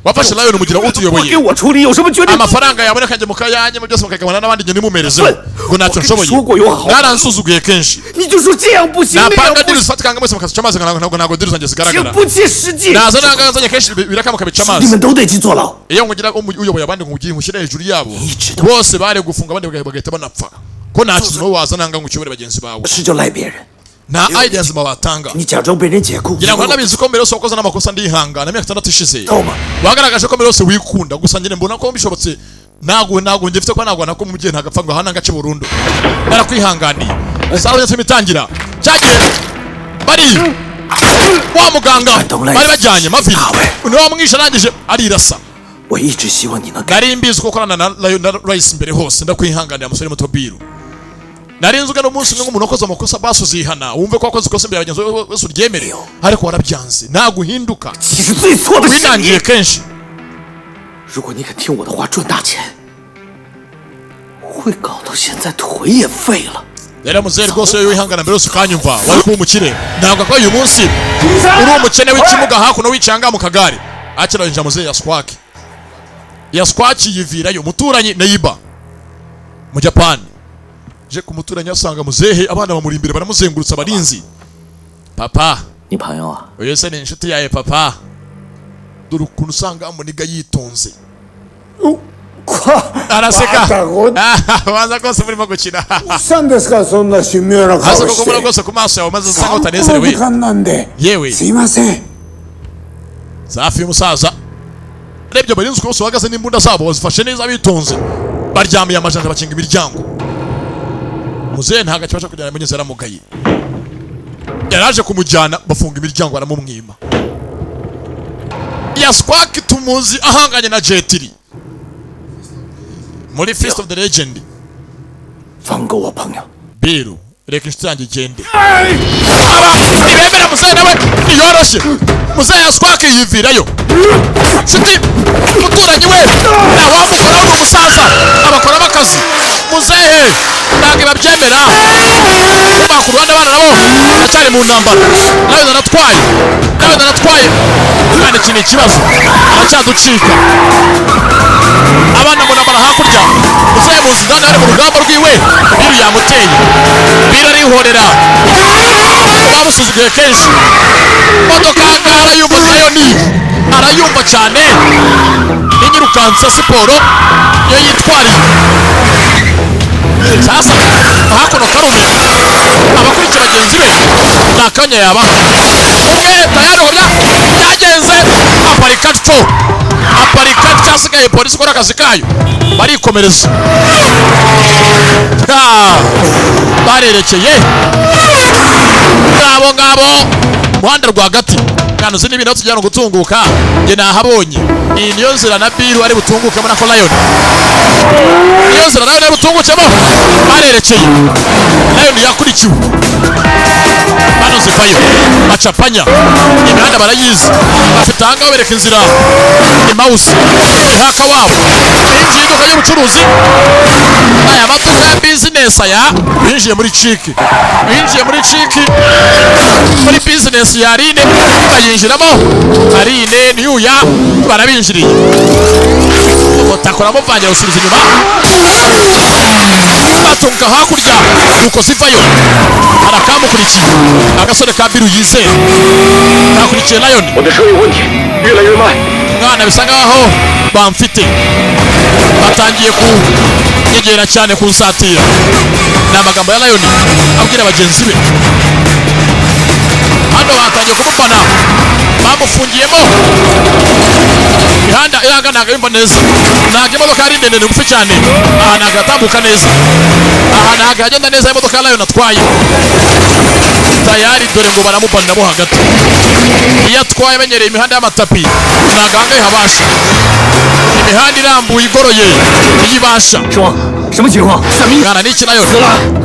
Speaker 1: wafashe Lion umugira
Speaker 2: 给
Speaker 1: utuyoboye
Speaker 2: 我处理有什么决定？
Speaker 1: amafaranga yaboneka njye mukayanye mu byose mukagabana n'abandi njye nimumerezeho ngo ntacyo nshoboye
Speaker 2: 说过有好，
Speaker 1: mwaransuzuguye kenshi
Speaker 2: 你就说这样不行，那样
Speaker 1: napanga
Speaker 2: 不
Speaker 1: diri zifatikanga mwese mukazica amazi ntabwo diri zanjye
Speaker 2: 行，
Speaker 1: zigaragara
Speaker 2: 不切实际。
Speaker 1: naza nanga nzanye kenshi biraka mukabica
Speaker 2: 你
Speaker 1: amazi
Speaker 2: 们都得去坐牢。
Speaker 1: iyo ngugira uyoboye abandi ngo ushyire hejuru yabo
Speaker 2: Yici do.
Speaker 1: bose bare gufunga abandi bagahita banapfa ko nta kintu waza nanga ngo ukibore bagenzi bawe
Speaker 2: 是就赖别人，
Speaker 1: nta ideas mawatanga
Speaker 2: 你假装被人解雇，
Speaker 1: ngira ngo nabizi ko mbere yose wakoze n'amakosa ndihangana imyaka 6 ishize
Speaker 2: Toma.
Speaker 1: wagaragaje ko mbere yose wikunda gusa njye mbona ko bishobotse ntabwo njye mfite ko nagwana ko umubyeyi ntagapfa ngo hana ngace burundu narakwihanganiye sawa nyase mitangira cyagiye bari wa muganga bari bajyanye mavini ni wa mwisha arangije arirasa
Speaker 2: 我一直希望你能改。
Speaker 1: nari mbizi ko korana na Rice mbere hose ndakwihanganira musore muto Biru nari nzuga no munsi ngo umuntu akoze amakosa basuzihana wumve ko akoze ikosa mbere yagenze wese uryemere ariko warabyanze naguhinduka
Speaker 2: 其实最错的是
Speaker 1: winangiye
Speaker 2: 你。
Speaker 1: kenshi
Speaker 2: 如果你肯听我的话赚大钱，会搞到现在腿也废了。
Speaker 1: rero muzehe rwose iyo wihangana mbere yose ukanyumva wari kuba umukire ntabwo ko uyu munsi uri umukene w'ikimuga hakuno wicanga mu kagare akira yinjira muzehe yaswaki yivirayo umuturanyi Neiba mu Japan je ku muturanyi asanga muzehe abana bamuri imbere baramuzengurutsa abarinzi papa
Speaker 2: 你朋友啊，
Speaker 1: uyu se ni inshuti yawe papa dore ukuntu usanga amuniga yitonze araseka waza rwose murimo gukina
Speaker 6: 何ですかそんな神妙な顔
Speaker 1: hasi
Speaker 6: し
Speaker 1: koko muri
Speaker 6: て
Speaker 1: rwose ku maso yawe maze usanga
Speaker 6: 散歩の
Speaker 1: utanezerewe
Speaker 6: 時間なんで
Speaker 1: yewe
Speaker 6: すいません
Speaker 1: safi y'umusaza rebye abarinzi uko bose bahagaze n'imbunda zabo bazifashe neza bitonze baryamiye amajanja bakinga imiryango muzehe ntabwo akibasha kugera mu nyeze yaramugaye yaraje kumujyana bafunga imiryango baramumwima. Yasquake tumuzi ahanganye na Jetiri muri Feast of the Legend.
Speaker 2: 放过我朋友。
Speaker 1: Biru reka inshuti yanjye igende. Ntibemera muzehe nawe ntiyoroshe. Muzehe Yasquake yivirayo. Nshuti umuturanyi we nawamukoraho n'umusaza abakoramo akazi. Muzehe ntabwo babyemera. Kuba ku ruhande abana nabo baracyari mu ntambara. Nawe naratwaye kandi iki ni ikibazo aracyaducika. Abana mu ntambara hakurya. Muzehe mu Zidane ari mu rugamba rwiwe. Biru yamuteye. Biru arihorera. Bamusuzuguye kenshi. Modoka arayumva nayo ni arayumva cyane. N'inyirukansa siporo yo yitwariye. Sasa hakuno Karume abakurikira bagenzi be nakanya yaba umwe tayari hoya yagenze aparika cyasigaye polisi ikora akazi kayo barikomereza. Barerekeye ngabo muhanda rwagati kandi uzi n'ibintu tujyana gutunguka nge nahabonye. Iyi niyo nzira na Biru ari butungukemo na Lion. Niyo nzira nawe ari butungukemo barerekeye. Lion yakurikiwe bano zivayo bacapanya imihanda barayizi bafite ahangaho bereka inzira Emmaus ihaka wabo binjiye iduka y'ubucuruzi. Aya maduka ya business binjiye muri ciki muri business ya Aline bayinjiramo. Aline niyuya barabinjiriye batakoramo vangira usubiza inyuma batunga hakurya nuko zivayo. Arakamukurikiye agasore ka Biru yizeye nakurikiye Lion. Mwana bisa nkaho bamfite batangiye kunyegera cyane kunsatira. Ni amagambo ya Lion abwira bagenzi be. Hano batangiye kumupana bamufungiyemo imihanda irangana yumva neza. Ntabwo imodoka ari ndende ngufi cyane. Aha ntabwo atambuka neza. Aha ntabwo agenda neza imodoka ya Lion atwaye. Tayari dore ngo baramubanamo hagati. Iyo atwaye amenyereye imihanda y'amatapi ntabwo ahangahe habasha. Imihanda irambuye igoroye iyibasha. Mwana n'iki Lion?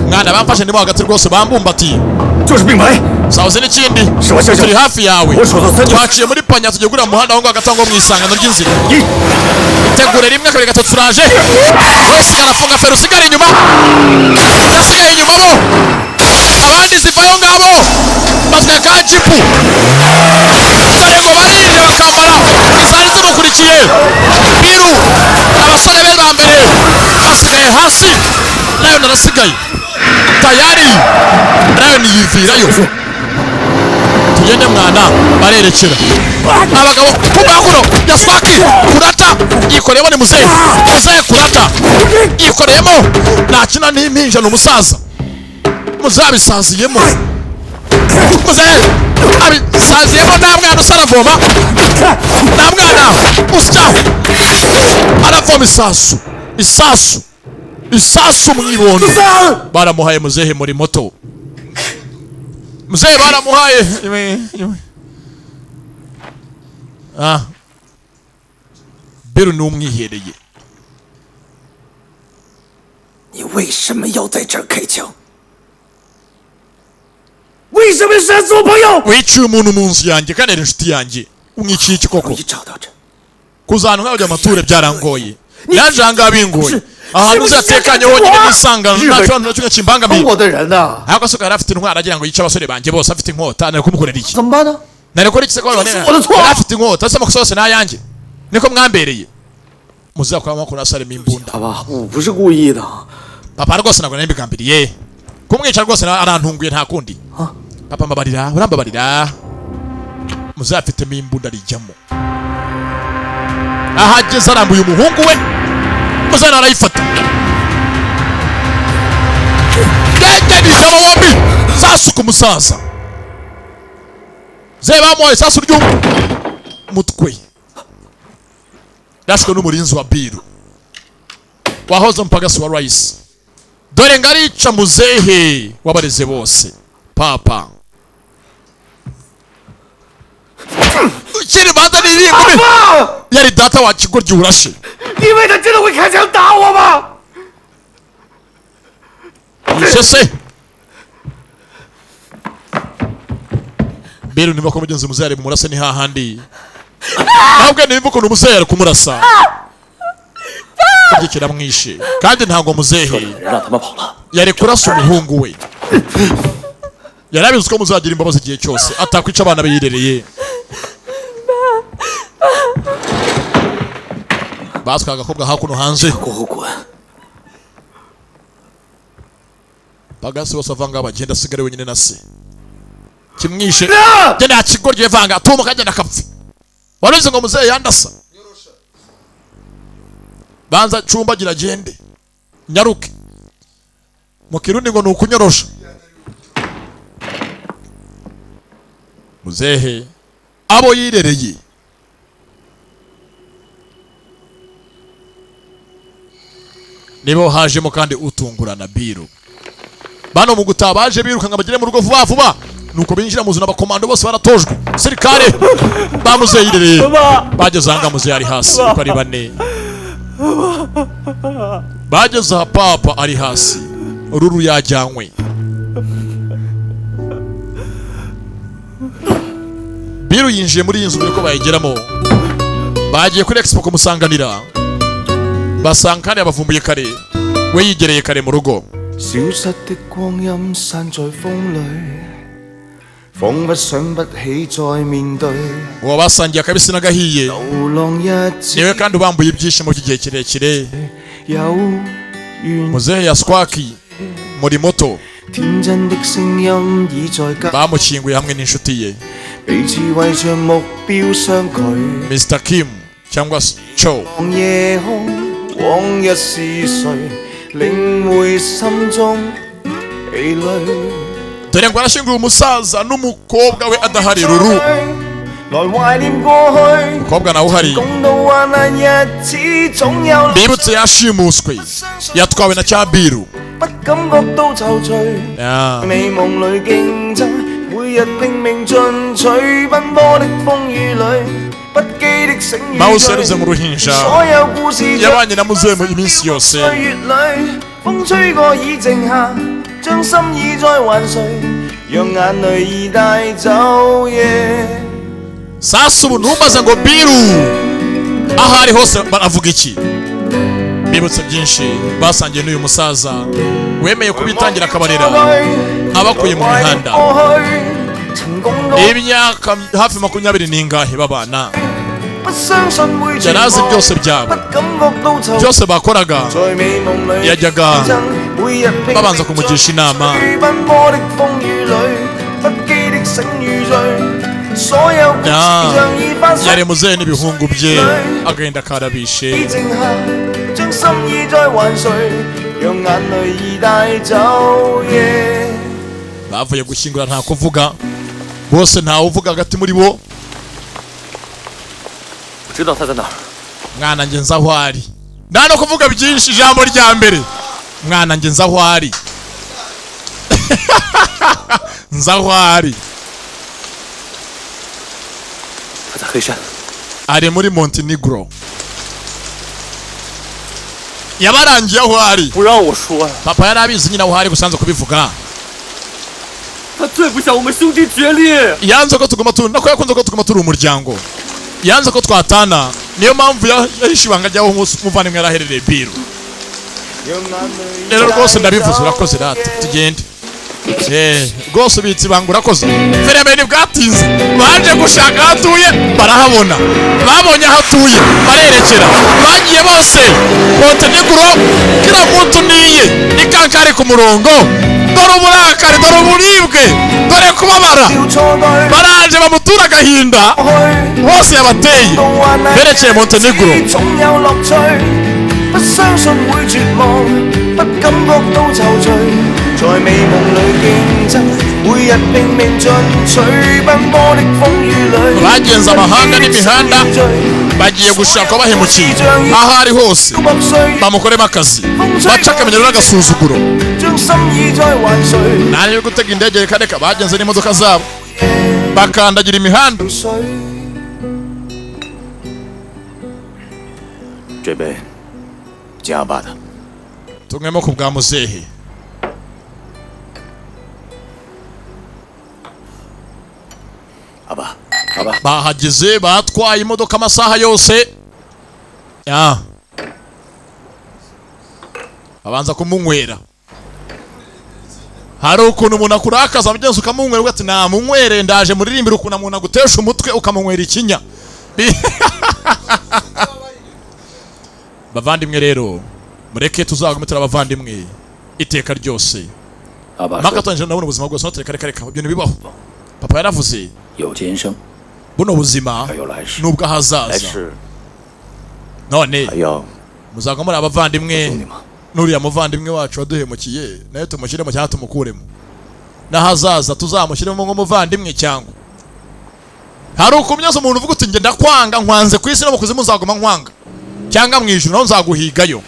Speaker 1: Mwana bamfashe ndimo hagati rwose bambumbatiye. Sauze n'ikindi turi hafi yawe. Twaciye muri panya tugiye gura muhanda aho hagati ngo mwisangano ry'inzira. Itegure rimwe kabiri gatatu turaje. Wese karafunga fero sigara inyuma. Yasigaye inyuma bo. Abandi zivayo ngabo bazwe ka jipu. Dore ngo barinde bakambara izari zimukurikiye. Biru abasore be ba mbere basigaye hasi. Lion arasigaye tayari. Lion yivirayo. Tugende mwana barerekera abagabo kubakuno Yasquake kurata yikoreyemo ni muzehe kurata yikoreyemo nakina n'impinja n'umusaza muzehe abisaziyemo. Muzehe abisaziyemo nta mwana usaravoma nta mwana usya aravoma isasu mwibondo. Baramuhaye muzehe muri moto. Muzehe baramuhaye Biru ni umwihereye.
Speaker 2: 你为什么要在这儿开枪？为什么杀死我朋友？
Speaker 1: Wiciye umuntu mu nzu yanjye kandi ari inshuti yanjye. Umwiciye iki koko?
Speaker 2: 找到这，
Speaker 1: Kuzana nk'abajya amature byarangoye. Yaje ahangaha bingoye. Ahantu uzatekanye honyine nisangano nta kibazo na kimwe kimbangamiye.
Speaker 2: 我的人呐，
Speaker 1: Ariko asuka yari afite intwara agira ngo yice abasore banjye bose afite inkota. Nari kumukorera iki?
Speaker 2: 怎么办呢？
Speaker 1: Nari gukora iki se ko yari afite inkota asa amakosa yose n'ayanjye. Niko mwambereye. Muzakora amakuru asaremo imbunda.
Speaker 2: 爸爸，我不是故意的。
Speaker 1: Papa rwose ntabwo nabigambiriye. Kumwica rwose arantunguye nta kundi. Papa mbabarira, urambabarira. Muzafitemo imbunda rijyamo. Ahageze arambuye umuhungu we. Muzana arayifata. Gege rijyamo wombi. Sasuka umusaza. Ze bamuhaye sasu ry'umutwe. Yashwe n'umurinzi wa Biru. Wahoze mpagasi wa Rice. Dore ngarica muzehe wabareze bose. Papa ukiri manda n'iringumi yari data wa kigoryi urashe
Speaker 6: 你以为他真的会开枪打我吗？
Speaker 1: yishe se Biru niba ko mugenzi muzehe ari mumurase ni hahandi ntabwo niba ko umuzehe ari kumurasa kugikira mwishe kandi ntabwo muzehe yari kurasa umuhungu we yarabizi ko muzagira imbabazi igihe cyose atakwica abana be yirereye baswa agakobwa hakuno hanze bagasi bose avanga bagenda asigare wenyine na se kimwishe genda yakigorye vanga atuma kagenda kapfa waruzi ngo muzehe yandasa banza cumbagira gende nyaruke mu kirundi ngo nukunyorosha muzehe abo yirereye nibo hajemo kandi utungurana Biru bano mu gutabaje biruka ngabagire mu rugo vuba vuba nuko binjira mu zuna abakomando bose baratojwe sirikare bamuzehe yirereye bageze anga muzehe ari hasi uko ari bane bageze aha papa ari hasi ruru yajyanywe Biru yinjiye muri iyi nzu ko bayigeramo bagiye kuri expo kumusanganira basanga kandi abavumbuye kare we yigereye kare mu rugo
Speaker 9: 消失的光陰散在風裏，彷彿想不起再面對。
Speaker 1: uwo basangiye akabisi n'agahiye
Speaker 9: 流浪日子
Speaker 1: niwe kandi ubambuye ibyishimo by'igihe kirekire
Speaker 9: 有緣
Speaker 1: muzehe yaswaki muri moto
Speaker 9: 天真的聲音已在隔，
Speaker 1: bamukinguye hamwe n'inshuti ye
Speaker 9: 彼此為着目標相距。
Speaker 1: Mr. Kim cyangwa Cho
Speaker 9: 望夜空，往日是誰領會心中疲累？
Speaker 1: dore ngo arashyinguye umusaza n'umukobwa we adahari ruru
Speaker 9: 來懷念過去，
Speaker 1: umukobwa nawe uhari
Speaker 9: 共度患難日子總有。
Speaker 1: bibutse yashimuswe yatwawe na cya Biru
Speaker 9: 不感覺到躊躇， 美夢裏競爭，每日拼命進取，奔波的風雨裏，不羈的醒與
Speaker 1: Mouse yaruze mu ruhinja
Speaker 9: 所有故事
Speaker 1: yabanye na muzehe mu iminsi yose
Speaker 9: 歲月裏，風吹過已靜下，將心意再還誰，讓眼淚已帶走夜。
Speaker 1: sasa ubu ntumbaze ngo Biru aho ari hose baravuga iki bibutse byinshi basangiye n'uyu musaza wemeye kubitangira akabarera abakuye mu mihanda imyaka hafi 20 n'ingahe babana yarazi byose byabo byose bakoraga yajyaga babanza kumugisha inama yari muzehe n'ibihungu bye agenda karabishe bavuye gushyingura nta kuvuga bose ntawe uvuga hagati muri bo mwana njye nzi aho ari nta no kuvuga byinshi ijambo rya mbere mwana njye nzi aho ari nzi aho ari ari muri Montenegro yabarangiye aho ari papa yari abizi nyina aho ari busanze kubivuga yanze ko tuguma turi nako yakunze ko tuguma turi umuryango yanze ko twatana niyo mpamvu yahishibanga jyaho umuvandimwe yaraherereye Biru rero rwose ndabivuze urakoze data tugende rwose ubitse ibanga urakoze fenomeni bwatinze baje gushaka aho atuye barahabona babonye aho atuye barerekera bagiye bose Montenegro kila muntu niye ikankari ku murongo dore uburakari dore uburibwe dore kubabara baraje bamutura agahinda bose yabateye berekeye Montenegro bagenza amahanga n'imihanda bagiye gushaka bahemukiye aho ari hose bamukoremo akazi baca akamenyero n'agasuzuguro nari gutega indege reka bagenze n'imodoka zabo bakandagira imihanda
Speaker 2: 这杯敬阿爸的。
Speaker 1: Tunywemo ku bwa muzehe.
Speaker 2: Aba.
Speaker 1: Bahageze batwaye imodoka amasaha yose. Ya. Abanza kumunywera. Hari ukuntu umuntu akurakaza mugenzi ukamunywera ugati na munywere ndaje muririmbira ukuntu umuntu agutesha umutwe ukamunywera ikinya. Bavandimwe rero mureke tuzagumitira abavandimwe iteka ryose. Makatonje nabona ubuzima bwose notereka reka ibintu bibaho. Papa yaravuze buno buzima nubwo hazaza. None muzaga muri abavandimwe nuriya muvandimwe wacu waduhemukiye nayo tumushyiremo cyangwa tumukuremo. Nahazaza tuzamushyiremo nk'umuvandimwe cyangwa. Hari ukumyaza umuntu uvuga uti nge ndakwanga nkwanze ku isi no mu kuzimu uzaguma nkwanga. Cyangwa mwijuru naho nzaguhigayo.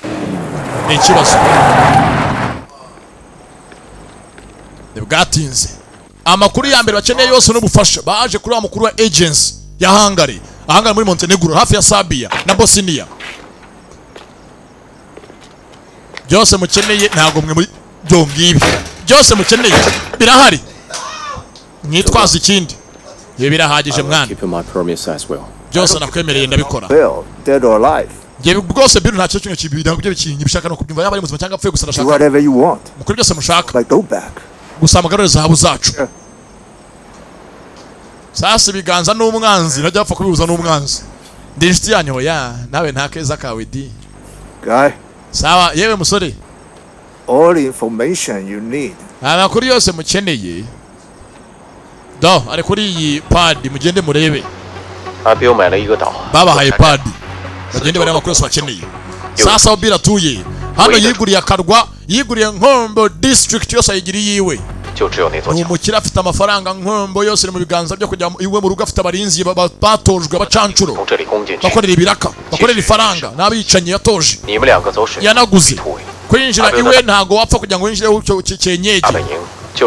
Speaker 1: Ni ikibazo. Bwatinze. Amakuru ya mbere bakeneye yose n'ubufasha baje kuri wa mukuru wa agency ya Hungary muri Montenegro hafi ya Serbia na Bosnia. Byose mukeneye ntago mwe muri byongibi. Byose mukeneye birahari. Mwitwaza ikindi. Ibi birahagije mwana. Byose nakwemereye ndabikora.
Speaker 8: Dead or alive.
Speaker 1: Yewe bwose biru ntacyo cyunye kibira kubyo bikinyi bishaka no kubyumva yaba ari muzima cyangwa apfuye gusa
Speaker 8: Do
Speaker 1: ndashaka.
Speaker 8: whatever you want.
Speaker 1: Mukuri byose mushaka.
Speaker 8: Like go back.
Speaker 1: Gusa amagarure zahabu zacu. Sasa ibiganza n'umwanzi najya apfa kubibuza n'umwanzi. Ndi inshuti yanyu hoya nawe nta keza kawe di.
Speaker 8: Guy.
Speaker 1: Sawa yewe musore.
Speaker 8: All the information you need.
Speaker 1: Amakuru yose mukeneye. Do ari kuri iyi pad mugende murebe. Baba haye pad. Bagende bari amakuru yose bakeneye. Sasa ubira tuye. Hano yiguriye akarwa, yiguriye Nkombo district yose ayigiriye yiwe. Umukira afite amafaranga Nkombo yose mu biganza byo kujya iwe mu rugo afite abarinzi batojwe abacancuro. Bakorera ibiraka, bakorera ifaranga n'abicanye yatoje. Yanaguze. Kwinjira iwe ntago wapfa kugira ngo winjire ucyo cyenyeje.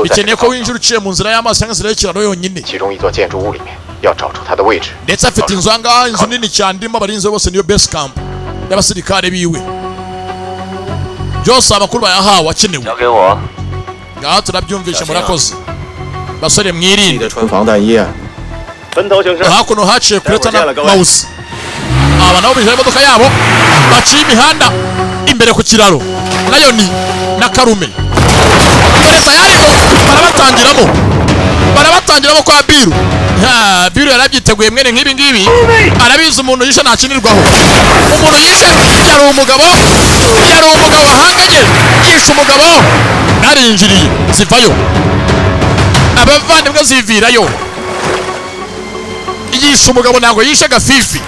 Speaker 1: Bikeneye ko winjira uciye mu nzira y'amazi cyangwa inzira y'ikiraro yonyine. Ndetse afite inzu angaha inzu nini cyane ndimo abarinzi bose niyo base camp y'abasirikare biwe. Byose amakuru bayahawe akenewe. Ngaho turabyumvisha murakoze. Basore mwirinde. Hakuno haciye kureta na mouse. Aba nabo bijaye imodoka yabo baciye imihanda imbere ku kiraro. Lion na Karume. Dore tayari barabatangiramo kwa Biru. Biru yarabyiteguye mwene nk'ibi ngibi. Arabiza umuntu yishe ntakinirwaho. Umuntu yishe yari umugabo wahanganye yishe umugabo narinjiriye zivayo. Abavandimwe zivirayo. Yishe umugabo ntago yishe gafifi.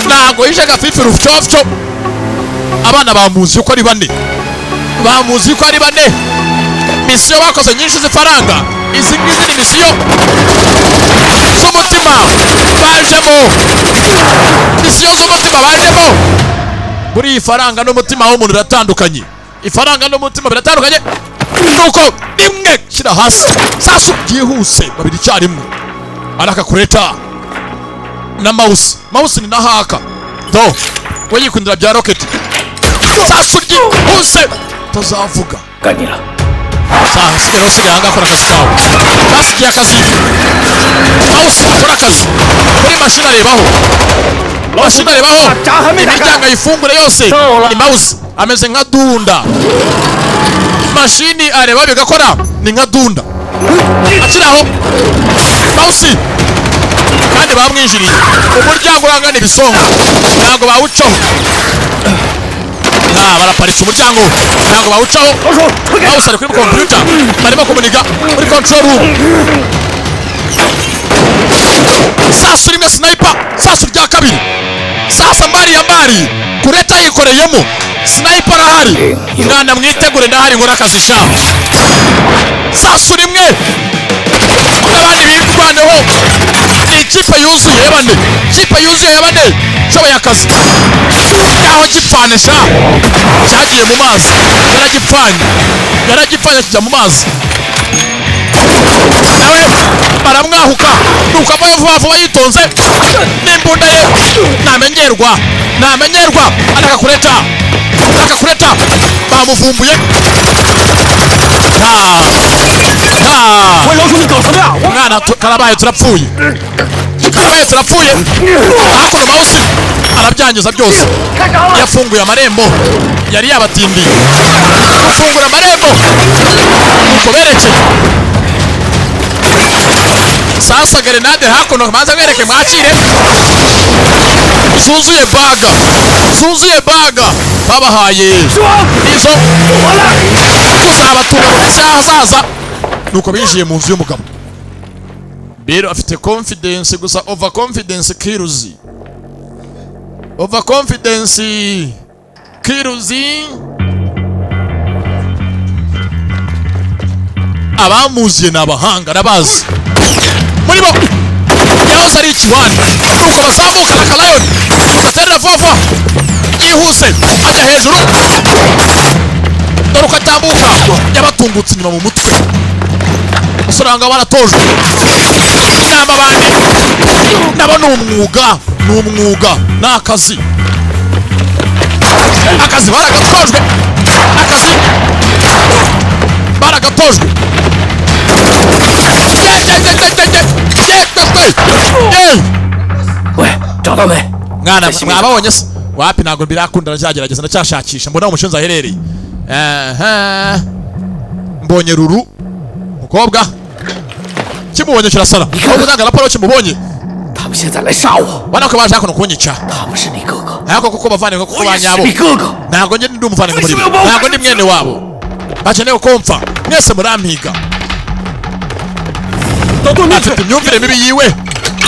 Speaker 1: Ntago yishe gafifi rufcofco. Abana bamuzi uko ari bane. Misiyo bakoze nyinshi zifaranga. Izi ngizi ni misiyo z'umutima bajemo. Misiyo z'umutima bajemo. Buri ifaranga n'umutima w'umuntu biratandukanye. Ifaranga n'umutima biratandukanye. Nuko rimwe kira hasi. Sasa byihuse babiri cyarimwe. Araka kureta na mouse. Mouse ni nahaka. Do we yikundira bya rocket. Sasa byihuse tazavuga.
Speaker 3: Ganira.
Speaker 1: Sasa sigero siganga akora akazi kawe. Basigiye akazi. Mouse akora akazi. Kuri mashina rebaho. Imiryango yifungure yose. Ni mouse ameze nka dunda. Mashini areba bigakora ni nka dunda. Akiraho. Mouse kandi bamwinjiriye. Umuryango urangana ibisonga. Ntago bawucaho. Baraparitse umuryango ntago bawucaho. Mouse ari kuri computer barimo komuniga muri control room. Sasa rimwe sniper. Sasa rya kabiri. Sasa mbari kureta yikoreyemo. Sniper arahari. Mwana mwitegure ndahari ngora akazi sha. Sasa rimwe abandi birwaneho. Ni ikipe yuzuye yabane. Shoba yakazi. Yaho gipfanisha. Cyagiye mu mazi. Yaragipfanye kijya mu mazi. Nawe baramwahuka. Nuko vuba yitonze. Nimbunda ye namenye ntamenyerwa anakakureta bamuvumbuye mwana karabaye turapfuye hakuno mawusi arabyangiza byose yafunguye amarembo yari yabatindiye gufungura amarembo nuko berekeye sasa grenade hakuno maze bereke mwakire zuzuye baga babahaye izo kuzabatunga mu minsi y'ahazaza nuko binjiye mu nzu y'umugabo Biro afite confidence gusa overconfidence kiruzi abamuziye n'abahanga nabazi muri bo yahoze ari ikiwani nuko bazamuka na kalayoni ugaterera vuba yihuse ajya hejuru dore ukatambuka yabatungutse inyuma mu mutwe usoranga baratojwe inama bandi nabo ni umwuga n'akazi baragatojwe mwana mwababonye se wapi ntabwo birakunda ndagerageza ndacyashakisha mbona umushinzi aherereye mbonye ruru mukobwa kimubonye kirasara aho gutanga raporo kimubonye wana ko baje hakuno kunyica nako kuko bavane kuko banyabo ntabwo nge ndi umuvane muri bo ntabwo ndi mwene wabo bakeneye kumfa mwese murampiga afite imyumvire mibi yiwe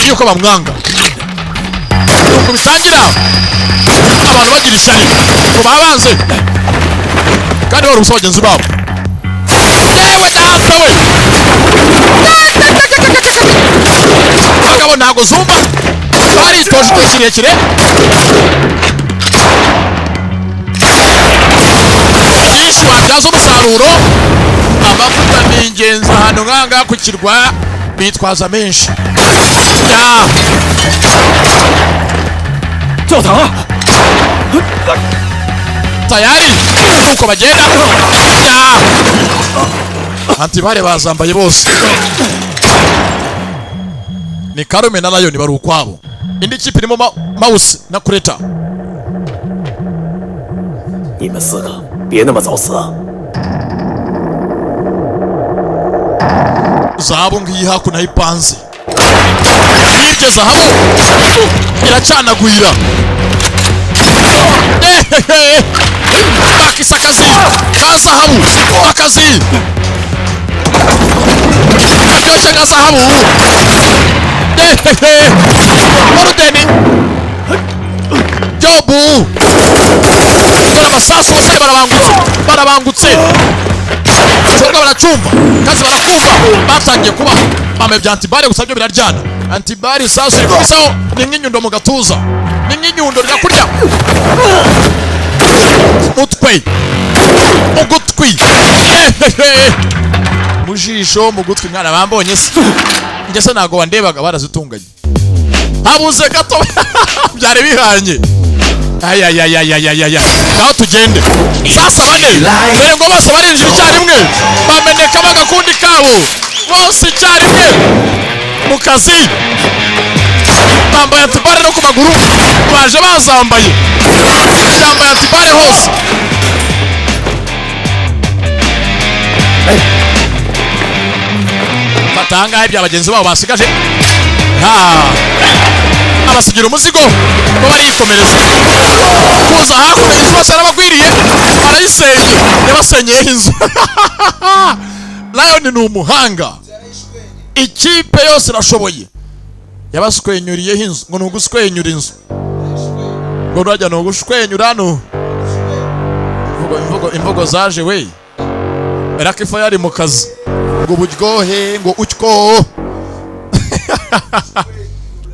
Speaker 1: yuko bamwanga nuko bisangira abantu bagira ishyari ngo babanze kandi bari ubusa bagenzi babo yewe data we abagabo ntabwo zumva baritoje igihe kirekire byinshi wabyaza umusaruro amavuta ni ingenzi ahantu nk'ahangaha ku kirwa bitwaza menshi tayari nuko bagenda antibare bazambaye bose ni Karume na Lion bari ukwabo indi kipe irimo Mouse na Kureta
Speaker 2: 你们4个别那么早死啊
Speaker 1: zahabu ngiyi hakuno ipanze hirya zahabu iracanagwira bakisa akazi ka zahabu akazi karyoshye ka zahabu Morudeni Jobu dore amasasu bose barabangutse cyangwa baracumva kazi barakumva batangiye kuba bamebya antibare gusa byo biraryana antibare sasu ikubisaho ni nk'inyundo mu gatuza ni nk'inyundo ryakurya mutwe mugutwi mujisho mugutwi mwana bambonye se ngese nago wandebaga barazitunganye habuze gato byari bihanye ayayayayayaya naho tugende sasa bane mbere ngo bose barinjira icyarimwe bameneka bagakundi kabo bose icyarimwe mu kazi bambaye antibare no ku maguru baje bazambaye bambaye antibare hose batanga ibya bagenzi babo basigaje abasigira umuzigo ngo barikomereza kuza hakuno inzu bose arabagwiriye barayisenye yabasenyeye inzu Lion ni umuhanga ikipe yose irashoboye yabaswenyuriyeho inzu ngo nuguswenyura inzu ngo urajya nugushwenyura no imvugo zaje we Rakifa yari mu kazi ngo buryohe ngo utyo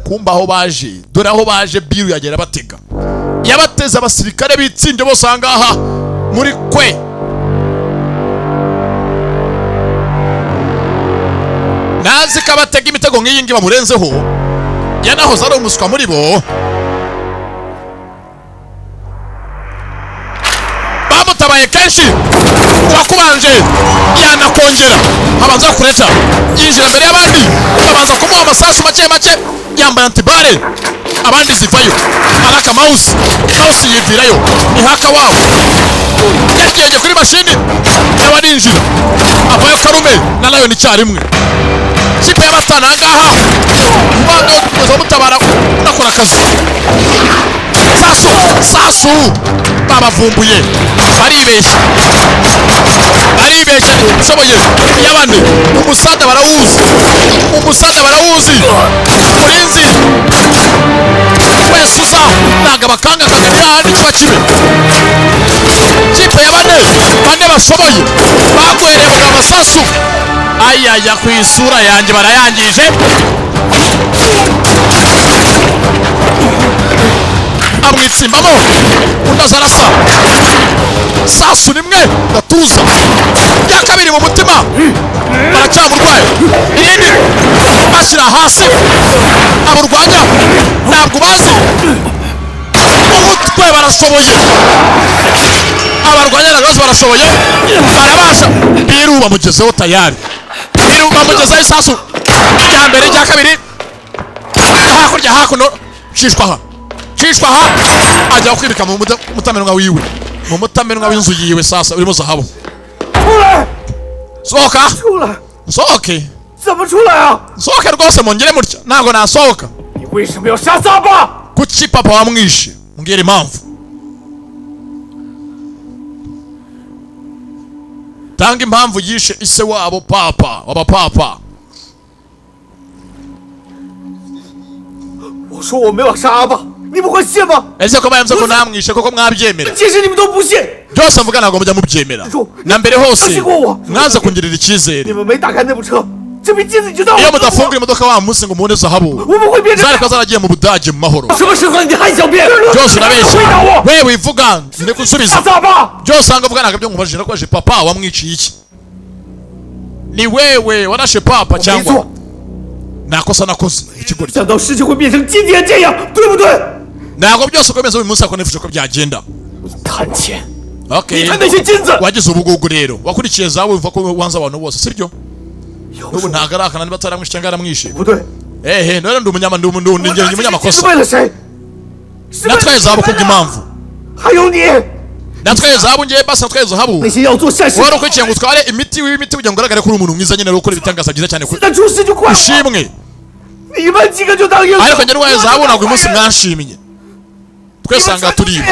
Speaker 1: kumba aho baje dore aho baje biru yagera batega yabateza abasirikare bitsinde bose angaha muri kwe nazi kabatega imitego nk'iyi ngiba murenzeho yanahoze ari umuswa muri bo kenshi uwakubanje yanakongera abanza kureta yinjira mbere y'abandi babanza kumuha amasasu make make yambaye antibare abandi zivayo araka mouse yivirayo ni haka wabo yagiye kuri mashini y'abarinjira avayo Karume na Lion icyarimwe kipe y'abatana ngaha mbando kuza mutabara nakora akazi sasu babavumbuye baribeshya soboye y'abandi umusada barawuzi murinzi wese uza ntago abakanga kagari ahandi kiba kibe kipe bane bashoboye bagwereye mu amasasu ayaya ku isura yanjye barayangije amwitsimbamo undi azarasa sasu rimwe gatuza rya kabiri mu mutima baracyamurwaye irindi bashyira hasi aburwanya ntabwo bazi umutwe barashoboye abarwanya nagazo barashoboye barabasha biru bamugezeho tayari biru bamugezeho isasu rya mbere rya kabiri hakurya hakuno shishwa aha ajya kwibika mu mutamenwa wiwe mu mutamenwa w'inzu yiwe sasa urimo zahabu sohoka sohoke sohoke rwose mongere mutya ntabwo nasohoka kuki papa wamwishe mbwira impamvu tanga impamvu yishe ise wabo papa wabapapa
Speaker 2: 我说我没有杀阿爸，你们会信吗？
Speaker 1: ese ko bayamze ko namwishe koko mwabyemera
Speaker 2: 其实你们都不信。
Speaker 1: byose mvuga ntabwo mujya mubyemera na mbere hose mwaza kungirira icyizere
Speaker 2: 你们没打开那部车，这枚金子你就到。
Speaker 1: iyo mudafunguye imodoka wa munsi ngo mubone zahabu zari ko zaragiye mu budage mu mahoro
Speaker 2: 什么时候你还想变？
Speaker 1: byose urabeshya wewe wivuga ndi gusubiza byose anga vuga ntabwo byo nkubajije nakoje papa wamwiciye iki ni wewe warashe papa cyangwa nakosa nakoze ikigori
Speaker 2: 想到事情会变成今天这样，对不对？
Speaker 1: ntabwo byose ukomeza uyu munsi ako nifuje ko byagenda
Speaker 2: 贪钱。
Speaker 1: okay
Speaker 2: 你贪那些金子。
Speaker 1: wagize ubugugu rero wakurikiye zawe wumva ko wanze abantu bose sibyo n'ubu ntabwo arakana niba ataramwishe cyangwa aramwishe
Speaker 2: 不对。
Speaker 1: ehe none ndi umunyamakosa
Speaker 2: 是为了谁？
Speaker 1: natwaye zahabu kubw'impamvu
Speaker 2: 还有你。
Speaker 1: natwaye zahabu ngiye basi natwaye zahabu
Speaker 2: 那些要做善事。
Speaker 1: wari ukurikiye ngo utware imiti w'imiti kugira ngo ugaragare ko uri umuntu mwiza nyine ukora ibitangaza byiza cyane
Speaker 2: 那出事就怪我。
Speaker 1: ushimwe
Speaker 2: 你们几个就当英雄。
Speaker 1: ariko njye ndwaye zahabu ntabwo uyu munsi mwanshimye twese aha ngaha turi ibi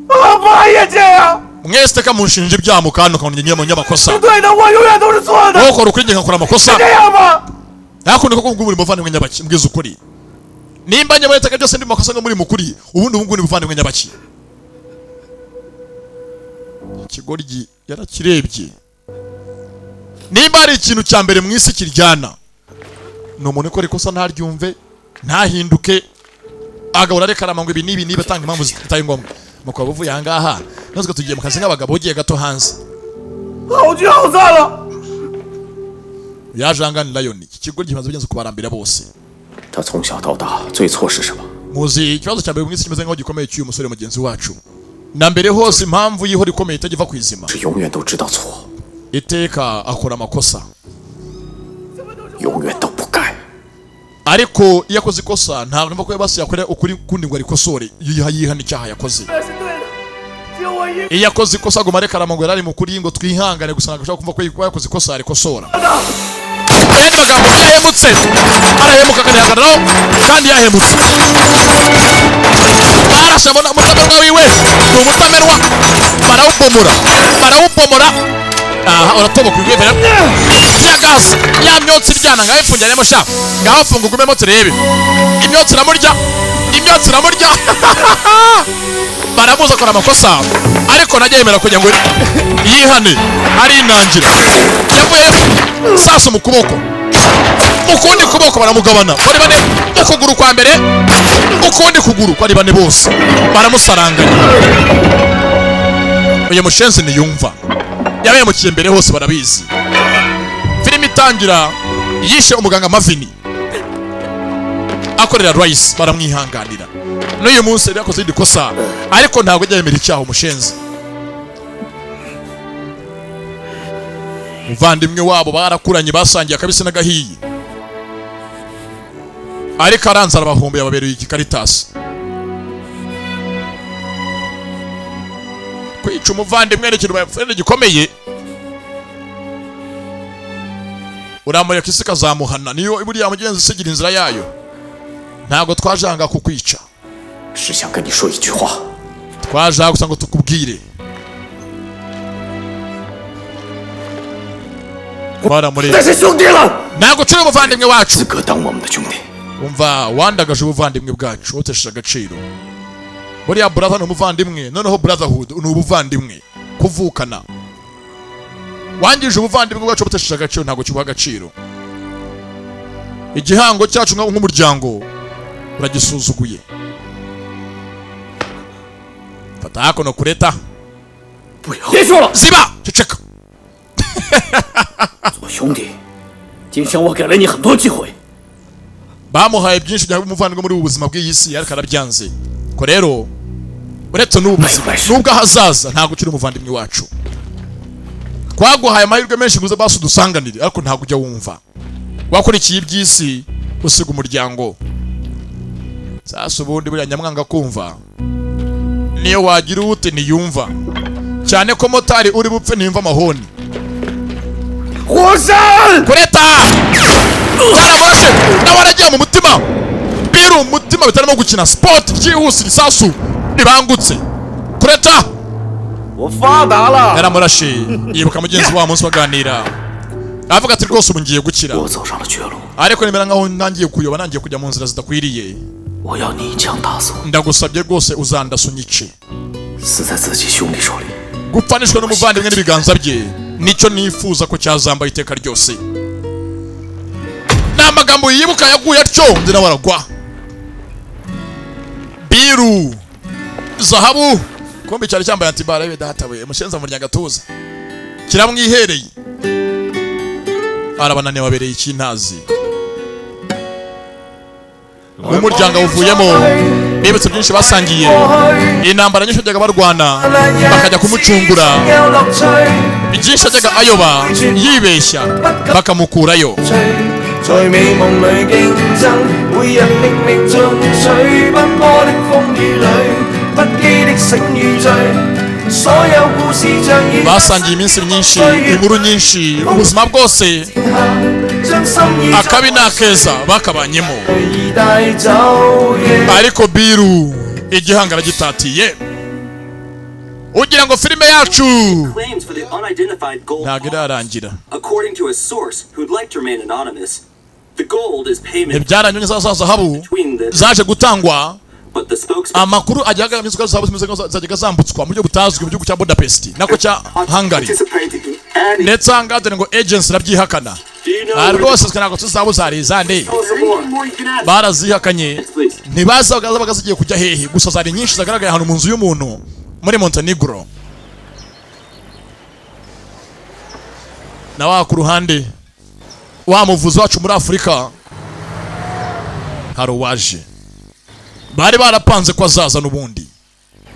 Speaker 2: 阿爸也这样。
Speaker 1: mwese teka munshinja ibyaha mukandi ukabona njye munyamakosa
Speaker 2: 不对的，我永远都是错的。
Speaker 1: wowe ukora ukuri njye nkakora amakosa
Speaker 2: 这样吧。
Speaker 1: hakundi koko ubwo muri muvandimwe nyabaki mbwiza ukuri nimba njye mweteka byose ndi makosa ngo muri mukuri ubundi ubu ngubu ni muvandimwe nyabaki ikigoryi yarakirebye nimba ari ikintu cya mbere mu isi kiryana ni umuntu ukora ikosa ntaryumve ntahinduke agahora arekarama ngo ibi n'ibi atanga impamvu zitari ngombwa mukaba uvuye aha ngaha natwe tugiye mu kazi nk'abagabo ugiye gato hanze
Speaker 2: 好聚好散了。
Speaker 1: yaje angana Lion iki kigo gimaze bigenze kubarambira bose
Speaker 7: 他从小到大最错是什么？
Speaker 1: muzi ikibazo cya mbere mu isi kimeze nk'aho gikomeye cy'uyu musore mugenzi wacu na mbere hose impamvu yihora ikomeye itagiva ku izima
Speaker 7: 是永远都知道错，
Speaker 1: iteka akora amakosa
Speaker 7: 永远都不改。
Speaker 1: ariko iyo akoze ikosa ntabwo numva ko basi yakorera ukuri kundi ngo arikosore yihana icyaha yakoze
Speaker 2: 那是对的，只有我一。
Speaker 1: iyo akoze ikosa aguma arekarama ngo yarari mu kuri ngo twihangane gusa ntabwo ashaka kumva ko yakoze ikosa arikosora ayandi magambo yahemutse arahemuka akanihagararaho kandi yahemutse barashe umutamenwa wiwe ni umutamenwa barawubomora aha uratoboka urwemera ya gasi ya myotsi iryana ngaho ifungiranyemo sha ngaho funga ugumemo turebe imyotsi iramurya baramuza akora amakosa ariko najya yemera kugira ngo yihane arinangira yavuye sasa mu kuboko ukundi kuboko baramugabana bari bane ukuguru kwa mbere ukundi kuguru bari bane bose baramusaranganya uyu mushenzi niyumva yabemukiye mbere hose barabizi filime itangira yishe umuganga Mavini akorera Rice baramwihanganira n'uyu munsi yari yakoze irindi kosa ariko ntabwo ajya yemera icyaha umushenzi umuvandimwe wabo barakuranye basangiye akabisi n'agahiye, ariko aranze arabahombe yababereye iki Caritas. Kwica umuvandimwe ni ikintu gikomeye, uramureka isi kazamuhana, niyo buriya mugenzi isigira inzira yayo. Ntabwo twajanga kukwica, twaje gusa ngo tukubwire. Ntabwo turi umuvandimwe wacu. Umva, wandagaje ubuvandimwe bwacu, utesheje agaciro. Buriya brother ni umuvandimwe, noneho brotherhood ni ubuvandimwe, kuvukana. Wangije ubuvandimwe bwacu butesheje agaciro, ntabwo kibuha agaciro. Igihango cyacu nk'umuryango uragisuzuguye. Fata hakono kureta. Ziba! Ceceka!
Speaker 3: 做兄弟，今天我给了你很多机会。
Speaker 1: bamuhaye byinshi bya umuvandimwe muri ubu buzima bw'iyi si, ariko arabyanze. Ko rero uretse n'ubwo ahazaza ntabwo ukiri umuvandimwe wacu. Twaguhaye amahirwe menshi nguze basu dusanganire, ariko ntabwo ujya wumva. Wakurikiye iby'isi usiga umuryango. Sasa ubundi buriya nyamwanga kumva, niyo wagira ute niyumva, cyane ko motari uri bupfe niyumva amahoni. Kureta! Cyarabashe n'abaragiye mu mutima. Biru umutima bitarimo gukina sport byihuse risasu ribangutse. Kureta! Yaramurashe yibuka mugenzi wa munsi baganira. Avuga ati rwose ubu ngiye gukira. Ariko nimera nkaho ntangiye kuyoba, nangiye kujya mu nzira zidakwiriye. Ndagusabye rwose uzandasunyice. Gupfanishwa n'umuvandimwe n'ibiganza bye nicyo nifuza ko cyazambaye iteka ryose. N'amagambo yibuka yaguye atyo ndina baragwa. Biru zahabu kombi cyari cyambaye antibara ye datawe mushenza mu ryagatuza kiramwihereye, arabanane wabereye ikintazi. Umuryango uvuyemo bibutse byinshi basangiye, intambara nyinshi byaga barwana bakajya kumucungura, byinshi byaga ayoba yibeshya bakamukurayo. Basangiye iminsi myinshi, inkuru nyinshi, ubuzima bwose akabi n'akeza bakabanyemo. Ariko Biru igihangara gitatiye. Ugira ngo filime yacu ntabwo irarangira. Ibyaranywe za zahabu zaje gutangwa, amakuru ajya agamizwa zahabu zajyaga zambutswa mu buryo butazwi mu gihugu cya Budapest nako cya Hungary, ndetse angadere ngo agency rabyihakana. Rwose ntabwo tuzahabu zari zande barazihakanye, ntibazaga bagazigiye kujya hehe, gusa zari nyinshi zagaragaye ahantu mu nzu y'umuntu muri Montenegro. Na wa ku ruhande wa muvuzi wacu muri Afurika hari uwaje, bari barapanze ko azaza n'ubundi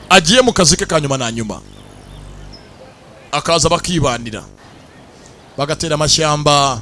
Speaker 1: agiye mu kazi ke ka nyuma na nyuma, akaza bakibanira bagatera amashyamba